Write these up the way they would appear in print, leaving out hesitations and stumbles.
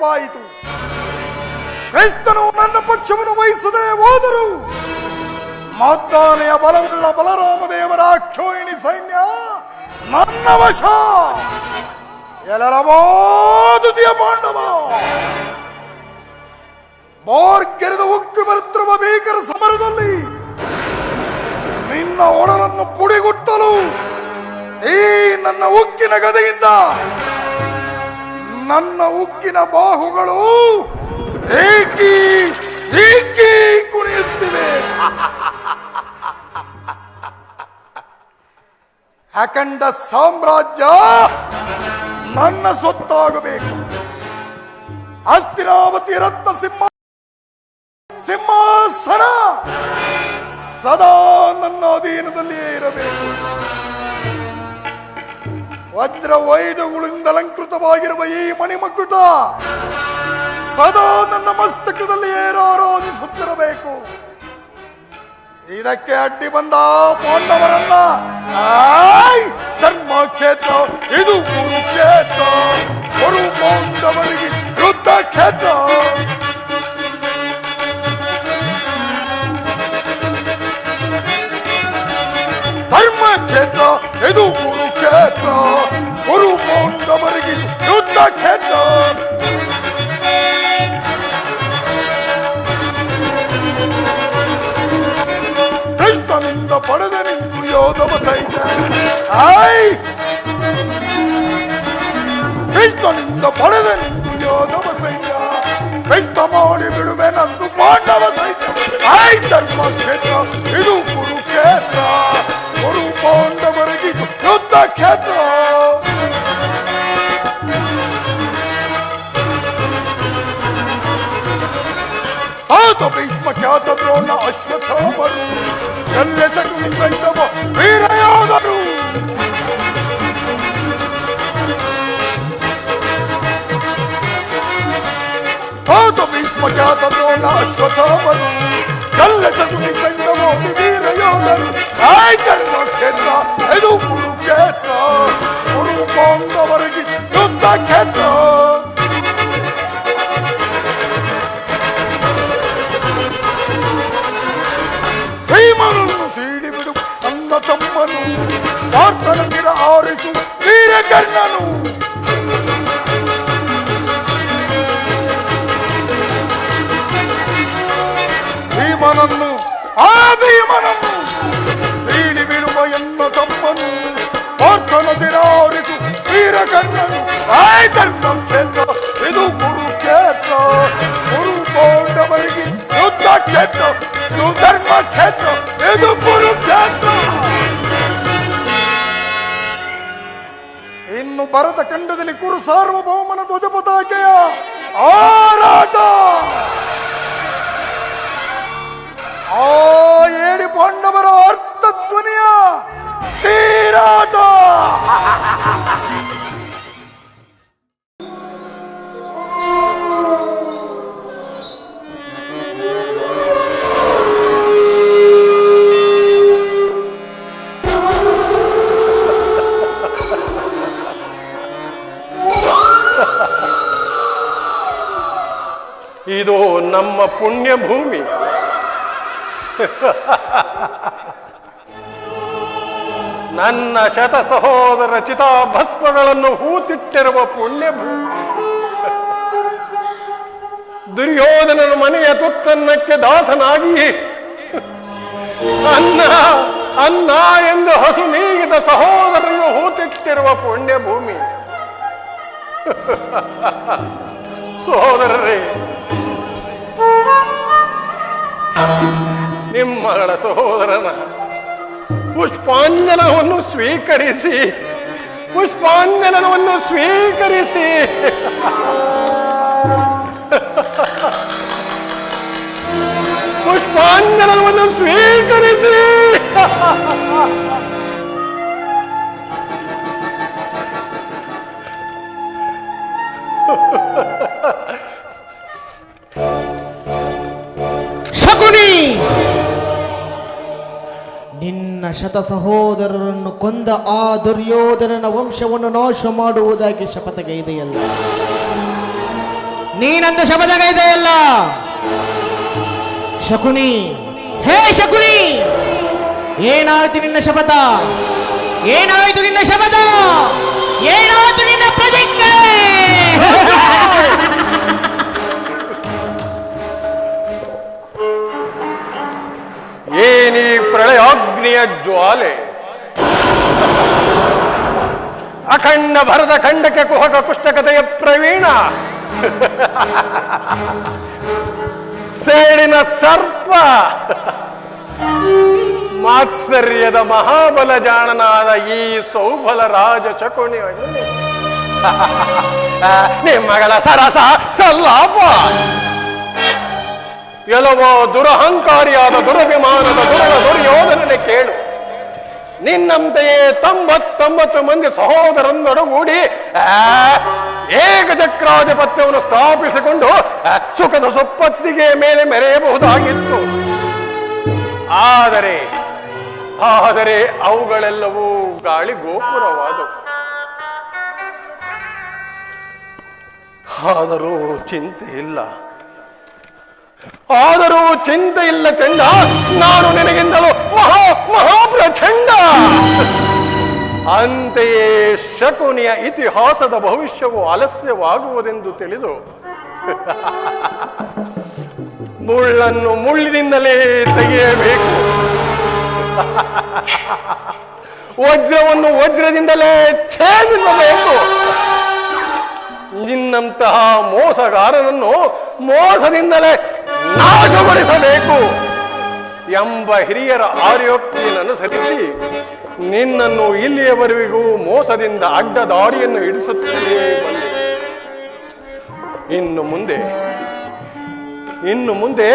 ನೆನಪಾಯಿತು. ಕ್ರಿಸ್ತನು ನನ್ನ ಪಕ್ಷವನ್ನು ವಹಿಸದೆ ಹೋದರು ಮದ್ದಾನೆಯ ಬಲವುಳ್ಳ ಬಲರಾಮದೇವರ ಅಕ್ಷೋಹಿಣಿ ಸೈನ್ಯ ನನ್ನ ವಶ. ಎಲ್ಲರಬೋದುತಿಯ ಪಾಂಡವ ಬೋರ್ಗೆರೆದು ಉಕ್ಕಿ ಬರುತ್ತಿರುವ ಭೀಕರ ಸಮರದಲ್ಲಿ ನಿನ್ನ ಒಡಲನ್ನು ಪುಡಿಗುಟ್ಟಲು ಈ ನನ್ನ ಉಕ್ಕಿನ ಗದೆಯಿಂದ ನನ್ನ ಉಕ್ಕಿನ ಬಾಹುಗಳು ಏಕಿ ಏಕಿ ಕುಣಿಯುತ್ತಿವೆ. ಅಖಂಡ ಸಾಮ್ರಾಜ್ಯ ನನ್ನ ಸೊತ್ತಾಗಬೇಕು. ಹಸ್ತಿನಾವತಿ ರತ್ನ ಸಿಂಹಾಸನ ಸದಾ ನನ್ನ ಅಧೀನದಲ್ಲಿಯೇ ಇರಬೇಕು. ವಜ್ರ ವೈಢಗಳಿಂದ ಅಲಂಕೃತವಾಗಿರುವ ಈ ಮಣಿಮಕುಟ ಸದಾ ನನ್ನ ಮಸ್ತಕದಲ್ಲಿಯೇ ಆರಾಧಿಸುತ್ತಿರಬೇಕು. ಇದಕ್ಕೆ ಅಡ್ಡಿ ಬಂದ ಪಾಂಡವರನ್ನ ಧರ್ಮಕ್ಷೇತ್ರ ಇದು ಕುರುಕ್ಷೇತ್ರ, ಕುರು ಪಾಂಡವರಿಗೆ ಯುದ್ಧ ಕ್ಷೇತ್ರ. ಧರ್ಮಕ್ಷೇತ್ರ ಇದು ಕುರುಕ್ಷೇತ್ರ, ಕುರು ಪಾಂಡವರಿಗೆ ಯುದ್ಧ ಕ್ಷೇತ್ರ. ಕ್ರಿಸ್ತನಿಂದ ಪಡೆದ ನಿಂದು ಯೋಧವ ಸೈನ್ಯ, ಕ್ರಿಸ್ತನಿಂದ ಪಡೆದ ನಿಂದು ಯೋಧವ ಸೈನ್ಯ, ಕ್ರಿಸ್ತ ಮಾಡಿ ಬಿಡುವೆ ನಂದು ಪಾಂಡವ ಸೈನ್ಯ. ಧರ್ಮಕ್ಷೇತ್ರ ಇದು ಕುರುಕ್ಷೇತ್ರ, ಕುರು ಪಾಂಡವರಿಗೆ ಯುದ್ಧ ಕ್ಷೇತ್ರ. ಆತ ಭೀಷ್ಮ ಖ್ಯಾತ ದ್ರೋಣ ಅಶ್ವತ್ಥಾಮರು ಶಲ್ಯಸಕುನಿ ಸೈನ್ಯವ ವೀರಯೋಧರು. ಆತ ಭೀಷ್ಮ ಖ್ಯಾತ ದ್ರೋಣ ಅಶ್ವತ್ಥಾಮರು ಶಲ್ಯಸಕುನಿ ಸೈನ್ಯವ ವೀರಯೋಧರು. ಧರ್ಮಕ್ಷೇತ್ರ ಇದು ಕುರುಕ್ಷೇತ್ರ, ಕುರು ಪಾಂಡವರಿಗೆ ಯುದ್ಧ ಕ್ಷೇತ್ರ. ಭೀಮನನ್ನು ಸೀಡಿ ಬಿಡು ನನ್ನ ತಮ್ಮನು, ಪಾರ್ಥನ ಶಿರ ಆರಿಸು ವೀರಕರ್ಣನು. ಭೀಮನನ್ನು ಭೀಮನನ್ನು ಸೀಡಿ ಬಿಡುವ ಎನ್ನ ತಮ್ಮನು, ಪಾರ್ಥನ ಶಿರ ಆರಿಸು ವೀರಕರ್ಣನು. ಧರ್ಮಕ್ಷೇತ್ರ ಇದು ಕುರುಕ್ಷೇತ್ರ, ಕುರು ಪಾಂಡವರಿಗೆ ಯುದ್ಧ ಕ್ಷೇತ್ರ. ಧರ್ಮಕ್ಷೇತ್ರ ಇದು ಕುರುಕ್ಷೇತ್ರ. ಇನ್ನು ಭರತ ಖಂಡದಲ್ಲಿ ಕುರು ಸಾರ್ವಭೌಮನ ಧ್ವಜ ಪತಾಕೆಯ ಆರಾಟ. ಆ ಏಡಿ ಪಾಂಡವರ ಅರ್ಥಧ್ವನಿಯ ಚೀರಾಟ. ಇದು ನಮ್ಮ ಪುಣ್ಯ ಭೂಮಿ. ನನ್ನ ಶತ ಸಹೋದರ ಚಿತಾಭಸ್ಮಗಳನ್ನು ಹೂತಿಟ್ಟಿರುವ ಪುಣ್ಯ ಭೂಮಿ. ದುರ್ಯೋಧನನ ಮನೆಯ ತುತ್ತನ್ನಕ್ಕೆ ದಾಸನಾಗಿ ಅನ್ನ ಅನ್ನ ಎಂದು ಹಸು ನೀಗಿದ ಸಹೋದರನ್ನು ಹೂತಿಟ್ಟಿರುವ ಪುಣ್ಯ ಭೂಮಿ. ಸಹೋದರರೇ, ನಿಮ್ಮಗಳ ಸಹೋದರನ ಪುಷ್ಪಾಂಜನವನ್ನು ಸ್ವೀಕರಿಸಿ, ಪುಷ್ಪಾಂಜನವನ್ನು ಸ್ವೀಕರಿಸಿ. ಪುಷ್ಪಾಂಜನವನ್ನು ಸ್ವೀಕರಿಸಿ. ಶಕುನಿ, ನಿನ್ನ ಶತ ಸಹೋದರರನ್ನು ಕೊಂದ ಆ ದುರ್ಯೋಧನನ ವಂಶವನ್ನು ನಾಶ ಮಾಡುವುದಾಗಿ ಶಪಥಗೈದೆಯಲ್ಲ. ನೀನಂದು ಶಪಥಗೈದೆಯಲ್ಲ ಶಕುನಿ. ಹೇ ಶಕುನಿ, ಏನಾಯ್ತು ನಿನ್ನ ಶಪಥ? ಏನಾಯ್ತು ನಿನ್ನ ಶಪಥ? ಏನಾಯ್ತು ನಿನ್ನ ಪ್ರತಿಜ್ಞೆ? ಏನೀ ಪ್ರಳಯಾಗ್ನಿಯ ಜ್ವಾಲೆ, ಅಖಂಡ ಭರದ ಖಂಡಕ್ಕೆ ಕುಹಕ ಕುಷ್ಟಕತೆಯ ಪ್ರವೀಣ, ಸೇಡಿನ ಸರ್ಪ, ಮಾತ್ಸರ್ಯದ ಮಹಾಬಲ ಜಾಣನಾದ ಈ ಸೌಬಲ ರಾಜ ಶಕುನಿಯನ್ನು ನಿಮ್ಮಗಳ ಸರಸ ಸಲ್ಲಾಪ, ಎಲ್ಲವೋ ದುರಹಂಕಾರಿಯಾದ ದುರಭಿಮಾನದ ದುರ್ಯೋಧನನೆ ಕೇಳು. ನಿನ್ನಂತೆಯೇ 99 ಮಂದಿ ಸಹೋದರನ್ನೊಡಗೂಡಿ ಏಕಚಕ್ರಾಧಿಪತ್ಯವನ್ನು ಸ್ಥಾಪಿಸಿಕೊಂಡು ಸುಖದ ಸೊಪ್ಪತ್ತಿಗೆ ಮೇಲೆ ಮೆರೆಯಬಹುದಾಗಿತ್ತು. ಆದರೆ ಅವುಗಳೆಲ್ಲವೂ ಗಾಳಿ ಗೋಪುರವಾದವು. ಆದರೂ ಚಿಂತೆ ಇಲ್ಲ ಚಂಡ, ನಾನು ನಿನಗಿಂತಲೂ ಮಹಾಪ್ರಚಂಡ. ಅಂತೆಯೇ ಶಕುನಿಯ ಇತಿಹಾಸದ ಭವಿಷ್ಯವು ಆಲಸ್ಯವಾಗುವುದೆಂದು ತಿಳಿದು ಮುಳ್ಳನ್ನು ಮುಳ್ಳಿನಿಂದಲೇ ತೆಗೆಯಬೇಕು, ವಜ್ರವನ್ನು ವಜ್ರದಿಂದಲೇ ಛೇದಿಸಬೇಕು, ನಿನ್ನಂತಹ ಮೋಸಗಾರನನ್ನು ಮೋಸದಿಂದಲೇ ನಾಶಗೊಳಿಸಬೇಕು ಎಂಬ ಹಿರಿಯರ ಆರ್ಯೋಕ್ತಿಯನ್ನನುಸರಿಸಿ ನಿನ್ನನ್ನು ಇಲ್ಲಿಯವರೆಗೂ ಮೋಸದಿಂದ ಅಡ್ಡ ದಾರಿಯನ್ನು ಹಿಡಿಸುತ್ತಲೇ ಬಂದೆ. ಇನ್ನು ಮುಂದೆ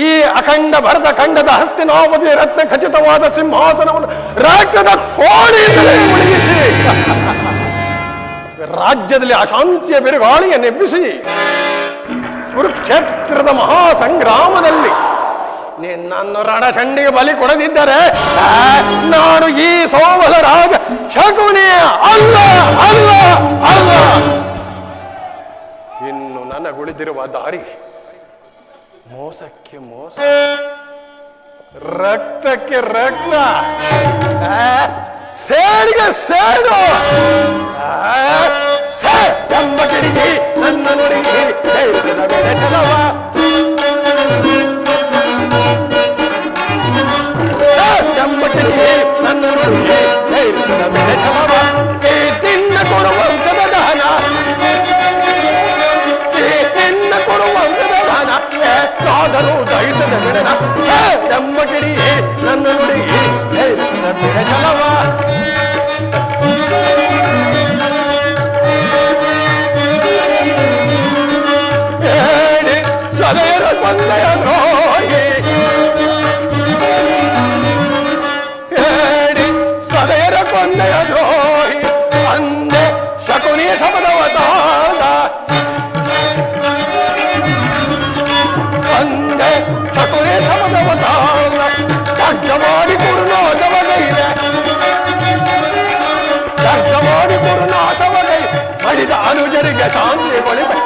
ಈ ಅಖಂಡ ಭರತ ಖಂಡದ ಹಸ್ತಿನಾವತಿಯ ರತ್ನ ಖಚಿತವಾದ ಸಿಂಹಾಸನವನ್ನು ರಾಜ್ಯದ ಕೋಣೆಯಿಂದಲೇ ಮುಳುಗಿಸಿ ರಾಜ್ಯದಲ್ಲಿ ಅಶಾಂತಿಯ ಬಿರುಗಾಳಿಯನ್ನೆಬ್ಬಿಸಿ ಕುರುಕ್ಷೇತ್ರದ ಮಹಾಸಂಗ್ರಾಮದಲ್ಲಿ ನಿನ್ನನ್ನು ರಣಚಂಡಿಗೆ ಬಲಿ ಕೊಡದಿದ್ದರೆ ನಾನು ಈ ಸೋಬಲ ರಾಜ ಶಕುನಿಯ ಅಲ್ಲ ಅಲ್ಲ ಅಲ್ಲ. ಇನ್ನು ನನಗುಳಿದಿರುವ ದಾರಿ ಮೋಸಕ್ಕೆ ಮೋಸ, ರಕ್ತಕ್ಕೆ ರಕ್ತ, ಸೇಡಿಗೆ ಸೇಡು. ಎಂಬ ಕಿಡಿಗಿ ನನ್ನ ನುಡಿಗಿ ಹೇಳಿದ ಮೇಲೆ ಚಲವ, ಎಂಬ ಕಿಡಿಗಿ ನನ್ನ ನುಡಿಗಿ ಹೇಳಿದ ಮೇಲೆ ಚಲವ. ನಿನ್ನ ಕೊಡುವಂತದ ದಹನ, ನಿನ್ನ ಕೊಡುವಂತದ ದಹನ ಆದರೂ ದಹಿಸದ ಬಿಡನ. ಎಂಬ ಕಿಡಿಗಿ ನನ್ನ ನುಡಿಗಿ ಹೇಳಿದ ಮೇಲೆ ಚಲವ. ಸದೆಯರ ಕೊಂದೆಯ ದ್ರೋಹಿ, ಸದೆಯರ ಕೊಂದೆಯ ದ್ರೋಹಿ ಅಂದೆ ಶಕುನಿಯ ಶಬದವತಾದ, ಅಂದೆ ಶಕುನಿಯ ಶಬದವತಾದ. ದಡ್ಡ ಮಾಡಿ ಕುರುನಾಶವಗೈದೆ, ದಡ್ಡ ಮಾಡಿ ಕುರುನಾಶವಗೈ ಮಡಿದ ಅನುಜರಿಗೆ ಶಾಂತಿ ಬಳಿವೆ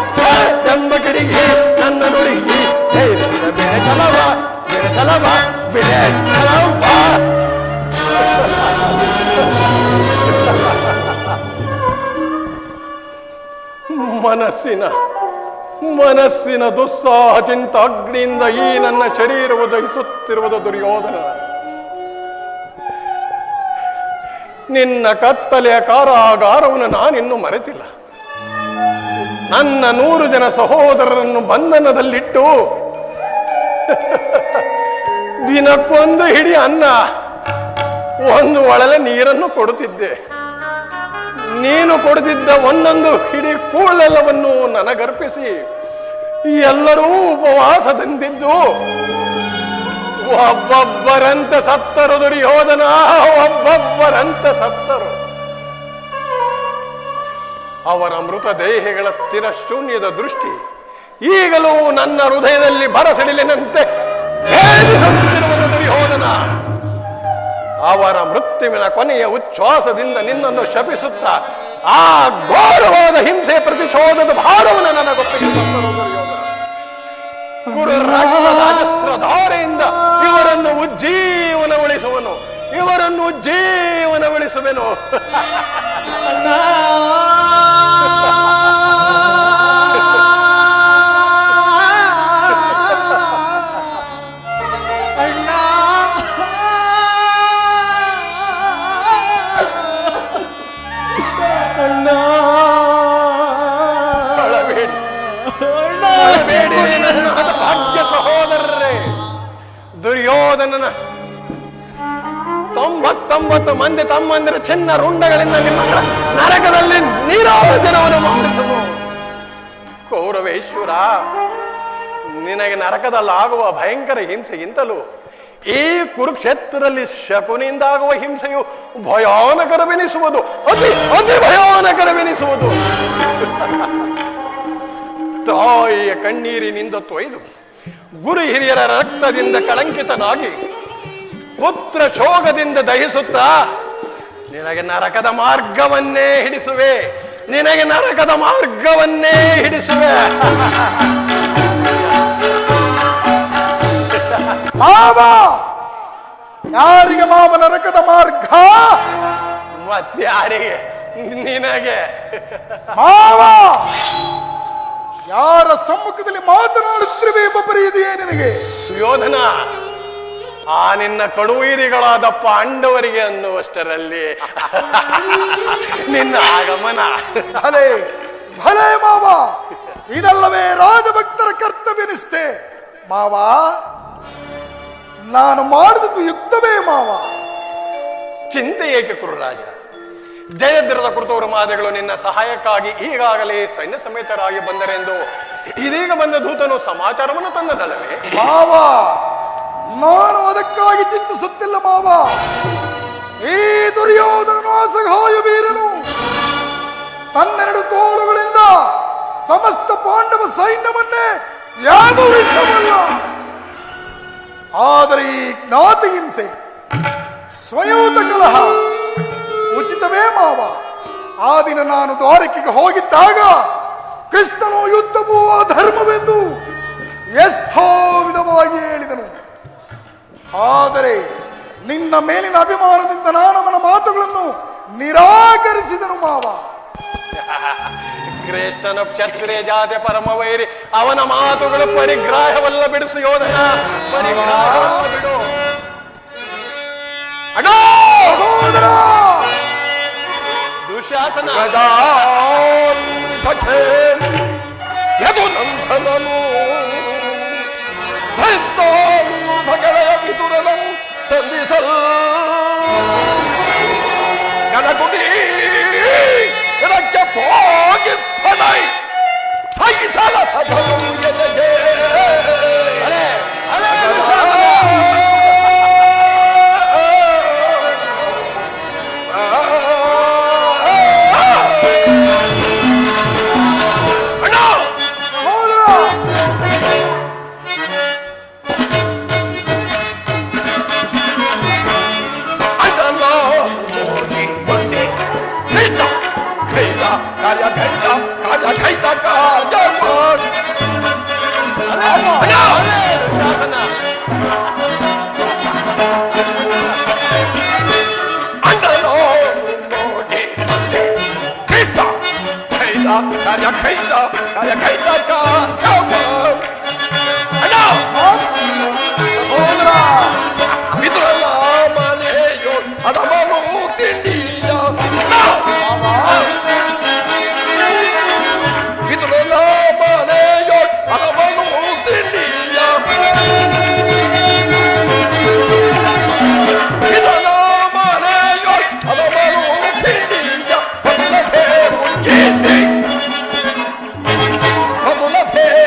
ಎಂಬ ಕಿಡಿಗಿ ನನ್ನ ನುಡಿಗಿ ಬೆಳೆ ಚಲವ, ಬೆಳೆ ಚಲವ, ಬೆಳೆ ಚಲವ. ಮನಸ್ಸಿನ ದುಸ್ಸಾಹ ಚಿಂತಾಗ್ನಿಯಿಂದ ಈ ನನ್ನ ಶರೀರವು ದಹಿಸುತ್ತಿರುವುದು ದುರ್ಯೋಧನ. ನಿನ್ನ ಕತ್ತಲೆಯ ಕಾರಾಗಾರವನ್ನು ನಾನಿನ್ನೂ ಮರೆತಿಲ್ಲ. ನನ್ನ 100 ಜನ ಸಹೋದರರನ್ನು ಬಂಧನದಲ್ಲಿಟ್ಟು ದಿನಕ್ಕೊಂದು ಹಿಡಿ ಅನ್ನ, ಒಂದು ಒಳಲೆ ನೀರನ್ನು ಕೊಡುತ್ತಿದ್ದೆ. ನೀನು ಕೊಡುತ್ತಿದ್ದ ಒಂದೊಂದು ಹಿಡಿ ಕೂಳೆಲ್ಲವನ್ನು ನನಗರ್ಪಿಸಿ ಎಲ್ಲರೂ ಉಪವಾಸದಿಂದಿದ್ದು ಒಬ್ಬೊಬ್ಬರಂತೆ ಸತ್ತರು ದುರ್ಯೋಧನ, ಒಬ್ಬೊಬ್ಬರಂತೆ ಸತ್ತರು. ಅವರ ಮೃತ ದೇಹಗಳ ಸ್ಥಿರ ಶೂನ್ಯದ ದೃಷ್ಟಿ ಈಗಲೂ ನನ್ನ ಹೃದಯದಲ್ಲಿ ಬರಸಿಡಿಲಿನಂತೆ ಭೇದಿಸುತ್ತಿರುವುದು ದುರ್ಯೋಧನ. ಅವರ ಮೃತ್ಯುವಿನ ಕೊನೆಯ ಉಚ್ಛ್ವಾಸದಿಂದ ನಿನ್ನನ್ನು ಶಪಿಸುತ್ತಾ ಆ ಘೋರವಾದ ಹಿಂಸೆ ಪ್ರತಿಶೋಧದ ಭಾರವನ್ನು ನನಗೊಪ್ಪಿಸಿದಂತರು ದುರ್ಯೋಧನ. ಗುರು ರಕ್ತದ ಅಸ್ತ್ರಧಾರೆಯಿಂದ ಇವರನ್ನು ಉಜ್ಜೀವನಗೊಳಿಸುವನು, ಇವರನ್ನು ಉಜ್ಜೀವನಗೊಳಿಸುವೆನು. ಭಾಗ್ಯ ಸಹೋದರರೇ, ದುರ್ಯೋಧನನ 99 ಮಂದಿ ತಮ್ಮಂದಿರ ಚಿನ್ನ ರುಂಡಗಳಿಂದ ನಿಮ್ಮ ನರಕದಲ್ಲಿ ನೀರಾಜನವನ್ನು ಮಾಡಿಸಲು. ಕೌರವೇಶ್ವರ, ನಿನಗೆ ನರಕದಲ್ಲಾಗುವ ಭಯಂಕರ ಹಿಂಸೆಗಿಂತಲೂ ಈ ಕುರುಕ್ಷೇತ್ರದಲ್ಲಿ ಶಕುನಿಂದಾಗುವ ಹಿಂಸೆಯು ಭಯಾನಕರವೆನಿಸುವುದು, ಅತಿ ಅತಿ ಭಯಾನಕರವೆನಿಸುವುದು. ತಾಯಿಯ ಕಣ್ಣೀರಿನಿಂದ ತೊಯ್ದು ಗುರು ಹಿರಿಯರ ರಕ್ತದಿಂದ ಕಳಂಕಿತನಾಗಿ ಪುತ್ರ ಶೋಕದಿಂದ ದಹಿಸುತ್ತಾ ನಿನಗೆ ನರಕದ ಮಾರ್ಗವನ್ನೇ ಹಿಡಿಸುವೆ, ನಿನಗೆ ನರಕದ ಮಾರ್ಗವನ್ನೇ ಹಿಡಿಸುವೆ. ಮಾವ, ಯಾರಿಗೆ ಮಾವ ನರಕದ ಮಾರ್ಗ? ಮತ್ಯಾರಿಗೆ? ನಿನಗೆ. ಮಾವ, ಯಾರ ಸಮ್ಮುಖದಲ್ಲಿ ಮಾತನಾಡುತ್ತಿರುವೆ ಎಂಬ ಪರಿಯಿದೆಯೇ ನಿನಗೆ? ಸುಯೋಧನ, ಆ ನಿನ್ನ ಕಡುವೈರಿಗಳಾದ ಪಾಂಡವರಿಗೆ ಅನ್ನುವಷ್ಟರಲ್ಲಿ ನಿನ್ನ ಆಗಮನ. ಭಲೆ ಭಲೆ ಮಾವ, ಇದಲ್ಲವೇ ರಾಜಭಕ್ತರ ಕರ್ತವ್ಯನಿಷ್ಠೆ. ಮಾವ, ನಾನು ಮಾಡಿದ್ದು ಯುದ್ಧವೇ ಮಾವ. ಚಿಂತೆ ಏಕೆ ಕುರುರಾಜ? ಜಯದ್ರದ ಕೃತವರ ಮಾದೆಗಳು ನಿನ್ನ ಸಹಾಯಕ್ಕಾಗಿ ಈಗಾಗಲೇ ಸೈನ್ಯ ಸಮೇತರಾಗಿ ಬಂದರೆಂದು ಇದೀಗ ಬಂದ ದೂತನು ಸಮಾಚಾರವನ್ನು ತಂದದಲ್ಲವೇ? ಮಾವ, ನಾನು ಅದಕ್ಕಾಗಿ ಚಿಂತಿಸುತ್ತಿಲ್ಲ ಮಾವ. ಈ ದುರ್ಯೋಧನನು ಅಸಹಾಯ ವೀರನು, ತನ್ನೆರಡು ತೋಳುಗಳಿಂದ ಸಮಸ್ತ ಪಾಂಡವ ಸೈನ್ಯವನ್ನೇ ಯಾವುದು ವಿಷಯವಲ್ಲ. ಆದರೆ ಈ ಜ್ಞಾತಿ ಹಿಂಸೆ, ಸ್ವಯೂತ ಕಲಹ ಉಚಿತವೇ ಮಾವ. ಆ ದಿನ ನಾನು ದ್ವಾರಕೆಗೆ ಹೋಗಿದ್ದಾಗ ಕೃಷ್ಣನು ಯುದ್ಧವೂ ಅಧರ್ಮವೆಂದು ಎಷ್ಟೋ ವಿಧವಾಗಿ ಹೇಳಿದನು. ಆದರೆ ನಿನ್ನ ಮೇಲಿನ ಅಭಿಮಾನದಿಂದ ನಾನು ಅವನ ಮಾತುಗಳನ್ನು ನಿರಾಕರಿಸಿದನು ಮಾವ. ಕೃಷ್ಣನು ಕ್ಷತ್ರಿಯ ಜಾತಿ ಪರಮವೈರಿ, ಅವನ ಮಾತುಗಳು ಪರಿಗ್ರಾಹವಲ್ಲ. ಬಿಡು ಸುಯೋಧನ, ಪರಿಗ್ರಾಹವಲ್ಲ ಬಿಡು. ಅಣ್ಣೋ ದುಶಾಸನ ಸಂಧಿಸಲ್ ಗಣಗುಡಿ ಇದಕ್ಕೆ ಹೋಗಿ ಪಡೈ ಸೈಸಲ ಸದಲು ಎದೆಗೆ ಅರೆ ಅರೆ Hey!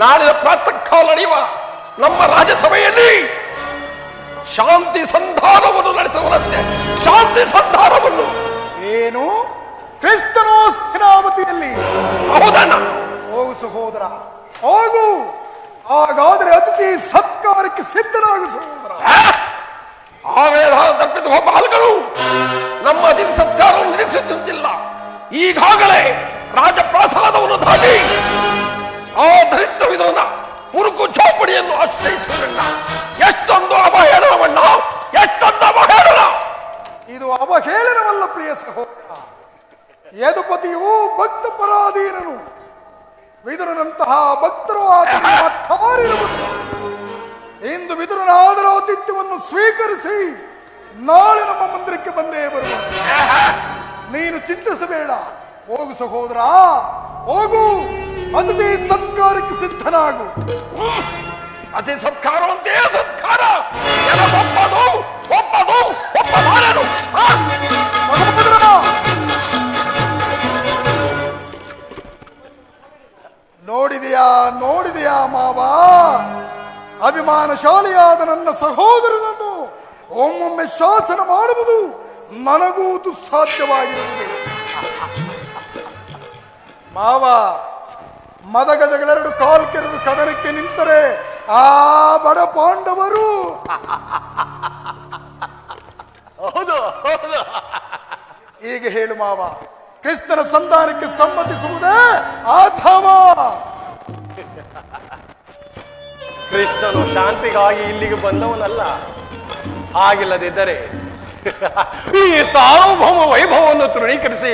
ನಾಳಿನ ಪ್ರಾತಃ ಕಾಲ ನಡೆಯುವ ನಮ್ಮ ರಾಜ್ಯಸಭೆಯಲ್ಲಿ ಶಾಂತಿ ಸಂಧಾನವನ್ನು ನಡೆಸುವಂತೆ ಶಾಂತಿ ಸಂಧಾನವನ್ನು. ಏನು ಕ್ರಿಸ್ತನು ಸ್ಥಿರಾವತಿಯಲ್ಲಿ? ಹೌದಣ್ಣ. ಹೋಗು ಸಹೋದರ, ಹೋಗು. ಹಾಗಾದ್ರೆ ಅತಿಥಿ ಸತ್ಕಾರಕ್ಕೆ ಸಿದ್ಧನಾಗು ಸಹೋದರ. ತಪ್ಪಿದ ಬಾಲಕರು ನಮ್ಮ ಅತಿಥಿ ಸತ್ಕಾರವನ್ನು ನಿಲ್ಲಿಸುತ್ತಿಲ್ಲ. ಈಗಾಗಲೇ ರಾಜಪ್ರಾಸಾದವನ್ನು ದಾಟಿ ಆ ದರಿದ್ರ ವಿಧಾನ ಮುರುಕು ಚೌಪಡಿಯನ್ನು ಆಶ್ರಯಿಸುವುದನ್ನ ಎಷ್ಟೊಂದು ಅವಹೇಳನವನ್ನ, ಎಷ್ಟೊಂದು ಅವಹೇಳನ! ಇದು ಅವಹೇಳನವಲ್ಲ ಪ್ರಿಯ ಸಹೋದರ. ಯದುಪತಿಯು ಭಕ್ತ ಪರಾಧೀನನು. ವಿದುರನಂತಹ ಭಕ್ತರು ಆತನಿರುವುದು. ಇಂದು ವಿದುರನ ಆದರ ಆತಿಥ್ಯವನ್ನು ಸ್ವೀಕರಿಸಿ ನಾಳೆ ನಮ್ಮ ಮಂದಿರಕ್ಕೆ ಬಂದೇ ಬರುವ. ನೀನು ಚಿಂತಿಸಬೇಡ. ಹೋಗು ಸಹೋದರ, ಹೋಗು. ಅತಿಥಿ ಸತ್ಕಾರಕ್ಕೆ ಸಿದ್ಧನಾಗು. ಅತಿ ಸತ್ಕಾರವಂತೆ ಸತ್ಕಾರ ಒಪ್ಪದು ಒಪ್ಪದು ಒಪ್ಪ ಮಾಡಲು. ಸಹೋದರ, ನೋಡಿದೆಯಾ ಮಾವ? ಅಭಿಮಾನಶಾಲಿಯಾದ ನನ್ನ ಸಹೋದರನನ್ನು ಒಮ್ಮೊಮ್ಮೆ ಶಾಸನ ಮಾಡುವುದು ನನಗೂ ದುಸ್ಸಾಧ್ಯವಾಗಿರುವುದು. ಮಾವ, ಮದಗಜಗಳೆರಡು ಕಾಲು ಕೆರೆದು ಕದನಕ್ಕೆ ನಿಂತರೆ ಆ ಬಡ ಪಾಂಡವರು ಹೌದು ಹೌದು. ಈಗ ಹೇಳು ಮಾವ, ಕ್ರಿಸ್ತನ ಸಂಧಾನಕ್ಕೆ ಸಮ್ಮತಿಸುವುದೇ ಅಥವಾ? ಕೃಷ್ಣನು ಶಾಂತಿಗಾಗಿ ಇಲ್ಲಿಗೆ ಬಂದವನಲ್ಲ. ಹಾಗಿಲ್ಲದಿದ್ದರೆ ಈ ಸಾರ್ವಭೌಮ ವೈಭವವನ್ನು ತೃಣೀಕರಿಸಿ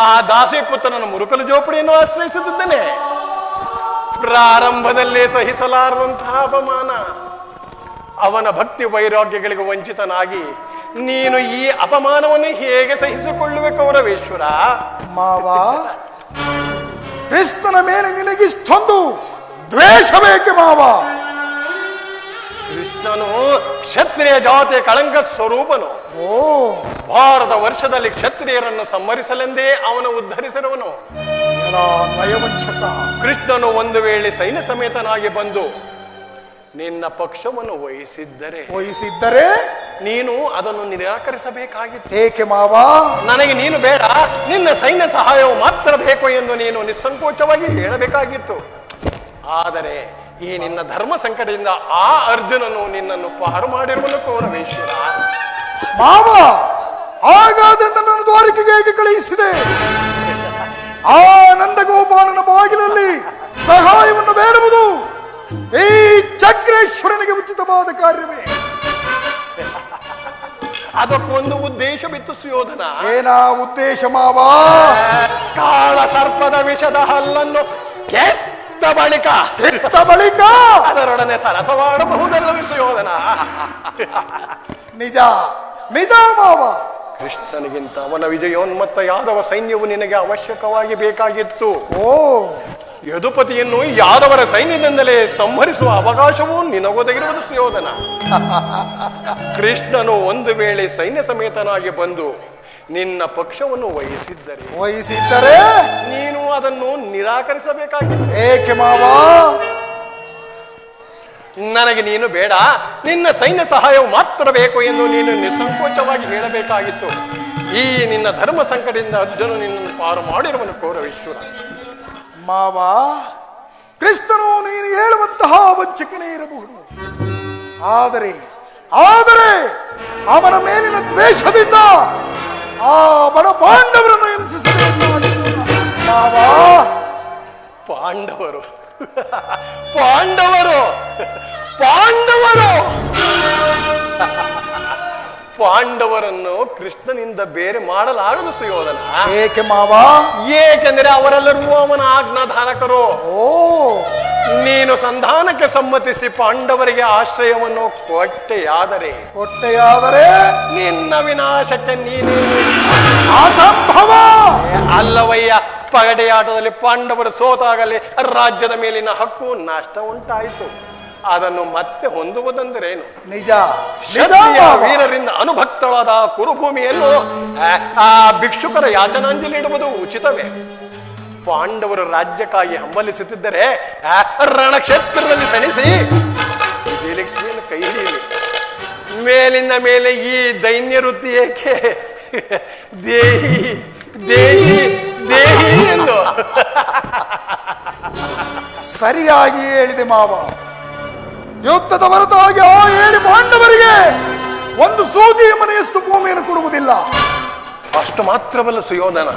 ಆ ದಾಸಿ ಪುತ್ರನ ಮುರುಕಲು ಜೋಪಡಿಯನ್ನು ಆಶ್ರಯಿಸುತ್ತಿದ್ದೇನೆ. ಪ್ರಾರಂಭದಲ್ಲೇ ಸಹಿಸಲಾರದಂತಹ ಅಪಮಾನ. ಅವನ ಭಕ್ತಿ ವೈರಾಗ್ಯಗಳಿಗೆ ವಂಚಿತನಾಗಿ ನೀನು ಈ ಅಪಮಾನವನ್ನು ಹೇಗೆ ಸಹಿಸಿಕೊಳ್ಳುವೆ ಕೌರವೇಶ್ವರ? ಮಾವ, ಕ್ರಿಸ್ತನ ಮೇಲೆ ನಿನಗಿಷ್ಟೊಂದು ದ್ವೇಷ ಬೇಕೆ ಮಾವ? ಕೃಷ್ಣನು ಕ್ಷತ್ರಿಯ ಜಾತಿಯ ಕಳಂಕ ಸ್ವರೂಪನು. ಓ, ಭಾರತ ವರ್ಷದಲ್ಲಿ ಕ್ಷತ್ರಿಯರನ್ನು ಸಂಹರಿಸಲೆಂದೇ ಅವನು ಉದ್ಧರಿಸಿರುವನು. ನಯವಂಚಕ. ಕೃಷ್ಣನು ಒಂದು ವೇಳೆ ಸೈನ್ಯ ಸಮೇತನಾಗಿ ಬಂದು ನಿನ್ನ ಪಕ್ಷವನ್ನು ವಹಿಸಿದ್ದರೆ ನೀನು ಅದನ್ನು ನಿರಾಕರಿಸಬೇಕಾಗಿತ್ತು. ಏಕೆ ಮಾವ? ನನಗೆ ನೀನು ಬೇಡ, ನಿನ್ನ ಸೈನ್ಯ ಸಹಾಯವು ಮಾತ್ರ ಬೇಕು ಎಂದು ನೀನು ನಿಸ್ಸಂಕೋಚವಾಗಿ ಹೇಳಬೇಕಾಗಿತ್ತು. ಆದರೆ ಈ ನಿನ್ನ ಧರ್ಮ ಸಂಕಟದಿಂದ ಆ ಅರ್ಜುನನು ನಿನ್ನನ್ನು ಪಾರು ಮಾಡಿರುವನು ಕೌರವೇಶ್ವರ. ಮಾವ, ಹಾಗಾದ್ರೆ ನನ್ನನ್ನು ದ್ವಾರಕೆಗೆ ಹೇಗೆ ಕಳುಹಿಸಿದೆ? ಆ ನಂದಗೋಪಾಲನ ಬಾಗಿಲಲ್ಲಿ ಸಹಾಯವನ್ನು ಬೇಡುವುದು ಈ ಚಕ್ರೇಶ್ವರನಿಗೆ ಉಚಿತವಾದ ಕಾರ್ಯವೇ? ಅದಕ್ಕೊಂದು ಉದ್ದೇಶವಿತ್ತು ಸುಯೋಧನ. ಏನಾ ಉದ್ದೇಶ ಮಾವ? ಕಾಳ ಸರ್ಪದ ವಿಷದ ಹಲ್ಲನ್ನು ಕೆತ್ತ ಬಳಿಕ ಅದರೊಡನೆ ಸರಸವಾಡಬಹುದಲ್ಲವೇ ಸುಯೋಧನ? ನಿಜ ನಿಜ ಮಾವ. ಕೃಷ್ಣನಿಗಿಂತ ಅವನ ವಿಜಯೋನ್ಮತ್ತ ಯಾದವ ಸೈನ್ಯವು ನಿನಗೆ ಅವಶ್ಯಕವಾಗಿ ಬೇಕಾಗಿತ್ತು. ಓ, ಯದುಪತಿಯನ್ನು ಯಾದವರ ಸೈನ್ಯದಿಂದಲೇ ಸಂಹರಿಸುವ ಅವಕಾಶವೂ ನಿನಗೊದಗಿರುವುದು ಸುಯೋಧನ. ಕೃಷ್ಣನು ಒಂದು ವೇಳೆ ಸೈನ್ಯ ಸಮೇತನಾಗಿ ಬಂದು ನಿನ್ನ ಪಕ್ಷವನ್ನು ವಹಿಸಿದ್ದರೆ ನೀನು ಅದನ್ನು ನಿರಾಕರಿಸಬೇಕಾಗಿತ್ತು. ಏಕೆ ಮಾವ? ನನಗೆ ನೀನು ಬೇಡ, ನಿನ್ನ ಸೈನ್ಯ ಸಹಾಯವು ಮಾತ್ರ ಬೇಕು ಎಂದು ನೀನು ನಿಸ್ಸಂಕೋಚವಾಗಿ ಹೇಳಬೇಕಾಗಿತ್ತು. ಈ ನಿನ್ನ ಧರ್ಮ ಸಂಕಟದಿಂದ ಅರ್ಜುನ ನಿನ್ನನ್ನು ಪಾರು ಮಾಡಿರುವನು ಕೌರವೇಶ್ವರ. ಮಾವ, ಕ್ರಿಸ್ತನು ನೀನು ಹೇಳುವಂತಹ ವಂಚಕನೇ ಇರಬಹುದು. ಆದರೆ ಅವನ ಮೇಲಿನ ದ್ವೇಷದಿಂದ ಆ ಬಡ ಪಾಂಡವರನ್ನು ಹಿಂಸಿಸಬೇಕು. ಮಾವ, ಪಾಂಡವರು ಪಾಂಡವರು ಪಾಂಡವರು ಪಾಂಡವರನ್ನು ಕೃಷ್ಣನಿಂದ ಬೇರೆ ಮಾಡಲಾಗದು ಸುಯೋಧನ. ಏಕೆ ಮಾವ? ಏಕೆಂದರೆ ಅವರೆಲ್ಲರೂ ಅವನ ಆಜ್ಞಾಧಾರಕರು. ಓ, ನೀನು ಸಂಧಾನಕ್ಕೆ ಸಮ್ಮತಿಸಿ ಪಾಂಡವರಿಗೆ ಆಶ್ರಯವನ್ನು ಕೊಟ್ಟೆಯಾದರೆ ನಿನ್ನ ವಿನಾಶಕ್ಕೆ ನೀನೇ ಅಸಂಭವ. ಅಲ್ಲವಯ್ಯ, ಪಗಡೆಯಾಟದಲ್ಲಿ ಪಾಂಡವರು ಸೋತಾಗಲೇ ರಾಜ್ಯದ ಮೇಲಿನ ಹಕ್ಕು ನಷ್ಟ ಉಂಟಾಯಿತು. ಅದನ್ನು ಮತ್ತೆ ಹೊಂದುವುದೆಂದರೇನು? ನಿಜ. ವೀರರಿಂದ ಅನುಭಕ್ತಳಾದ ಕುರುಭೂಮಿಯನ್ನು ಆ ಭಿಕ್ಷುಕರ ಯಾಚನಾಂಜಲಿ ಇಡುವುದು ಉಚಿತವೇ? ಪಾಂಡವರು ರಾಜ್ಯಕ್ಕಾಗಿ ಹಂಬಲಿಸುತ್ತಿದ್ದರೆ ರಣಕ್ಷೇತ್ರದಲ್ಲಿ ಸಣಿಸಿ ವಿಜಯಲಕ್ಷ್ಮಿಯನ್ನು ಕೈ ಹಿಡಿಯಲಿ. ಮೇಲಿಂದ ಮೇಲೆ ಈ ದೈನ್ಯ ವೃತ್ತಿ ಏಕೆ? ದೇಹಿ ದೇಹಿ ದೇಹಿ ಎಂದು ಸರಿಯಾಗಿ ಹೇಳಿದೆ ಮಾವ. ಯುದ್ಧದ ಹೊರತಾಗಿ ಆ 7 ಪಾಂಡವರಿಗೆ ಒಂದು ಸೂಜಿಯ ಮನೆಯಷ್ಟು ಭೂಮಿಯನ್ನು ಕೊಡುವುದಿಲ್ಲ. ಅಷ್ಟು ಮಾತ್ರವಲ್ಲ ಸುಯೋಧನ,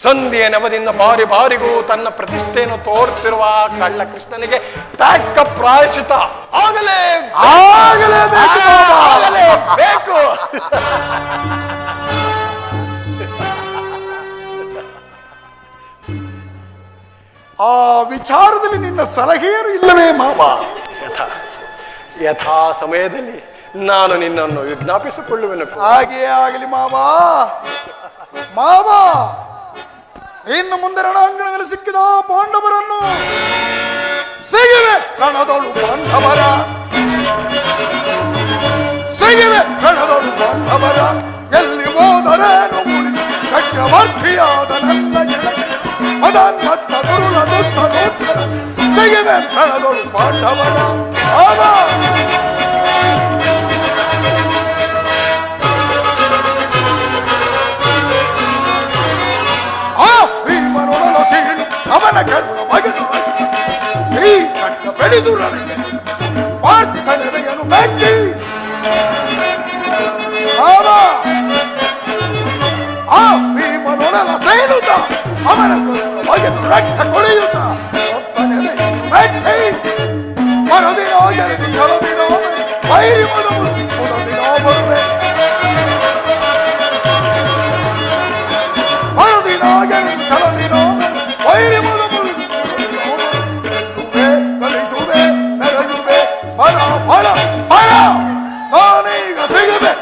ಸಂಧಿಯ ನೆವದಿಂದ ಬಾರಿ ಬಾರಿಗೂ ತನ್ನ ಪ್ರತಿಷ್ಠೆಯನ್ನು ತೋರುತ್ತಿರುವ ಕಳ್ಳ ಕೃಷ್ಣನಿಗೆ ತಕ್ಕ ಪ್ರಾಯಶ್ಚಿತ ಆಗಲೇಬೇಕು. ಆ ವಿಚಾರದಲ್ಲಿ ನಿನ್ನ ಸಲಹೆಯರು ಇಲ್ಲವೇ ಮಾವ? ಯಥಾ ಸಮಯದಲ್ಲಿ ನಾನು ನಿನ್ನನ್ನು ವಿಜ್ಞಾಪಿಸಿಕೊಳ್ಳುವೆನು. ಹಾಗೇ ಆಗಲಿ ಮಾವ. ಮಾವ, ಇನ್ನು ಮುಂದೆ ರಣಾಂಗಣದಲ್ಲಿ ಸಿಕ್ಕಿದ ಪಾಂಡವರನ್ನು ಸಿಗಿವೆ ರಣದೋಳು ಬಾಂಧವರ, ಸಿಗಿವೆ ರಣದೋಳು ಬಾಂಧವರ, ಎಲ್ಲಿ ಹೋದರೇನು ಉಳಿಸಿ ಚಕ್ರವರ್ತಿಯಾದ ನನ್ನ ಗೆಳಗೆ ಮದನ್ಮತ್ತ ದುರುಳ ದುತ್ತ ದೋತ್ತರ, ಸಿಗಿವೆ ರಣದೋಳು ಪಾಂಡವರ. ಮಾವ, ಅವನ ಕರುಣ ಬಗೆದು ಈ ಕಟ್ಟ ಬೆಳೆದು ನನಗೆ ಪ್ರಾರ್ಥನೆಯನ್ನು ಮೆಟ್ಟಿ ಆ ಭೀಮನೊಡಲ ಸೇರುತ್ತ ಅವನ ಕರುಣ ಬಗೆದು ರಕ್ತ ಕೊಳೆಯುತ್ತ ಪ್ರಾರ್ಥನೆಯನ್ನು ಮೆಟ್ಟಿ ಮರದಿನ ಗೆರೆದು ಚಲದಿನ ವೈರಿ ಮೊದಲು ಮೊದಲಿನ ಬರುವೆ, ಮರದಿನ ಗೆರೆದು ಚಲದಿನ ವೈರಿ ಮೊದಲು ಕಲಿಸುವೆ ನೆರೆಯುವೆ ಫಲ ಫಲ ಫಲ ನಾನೀಗ ಸಿಗದೆ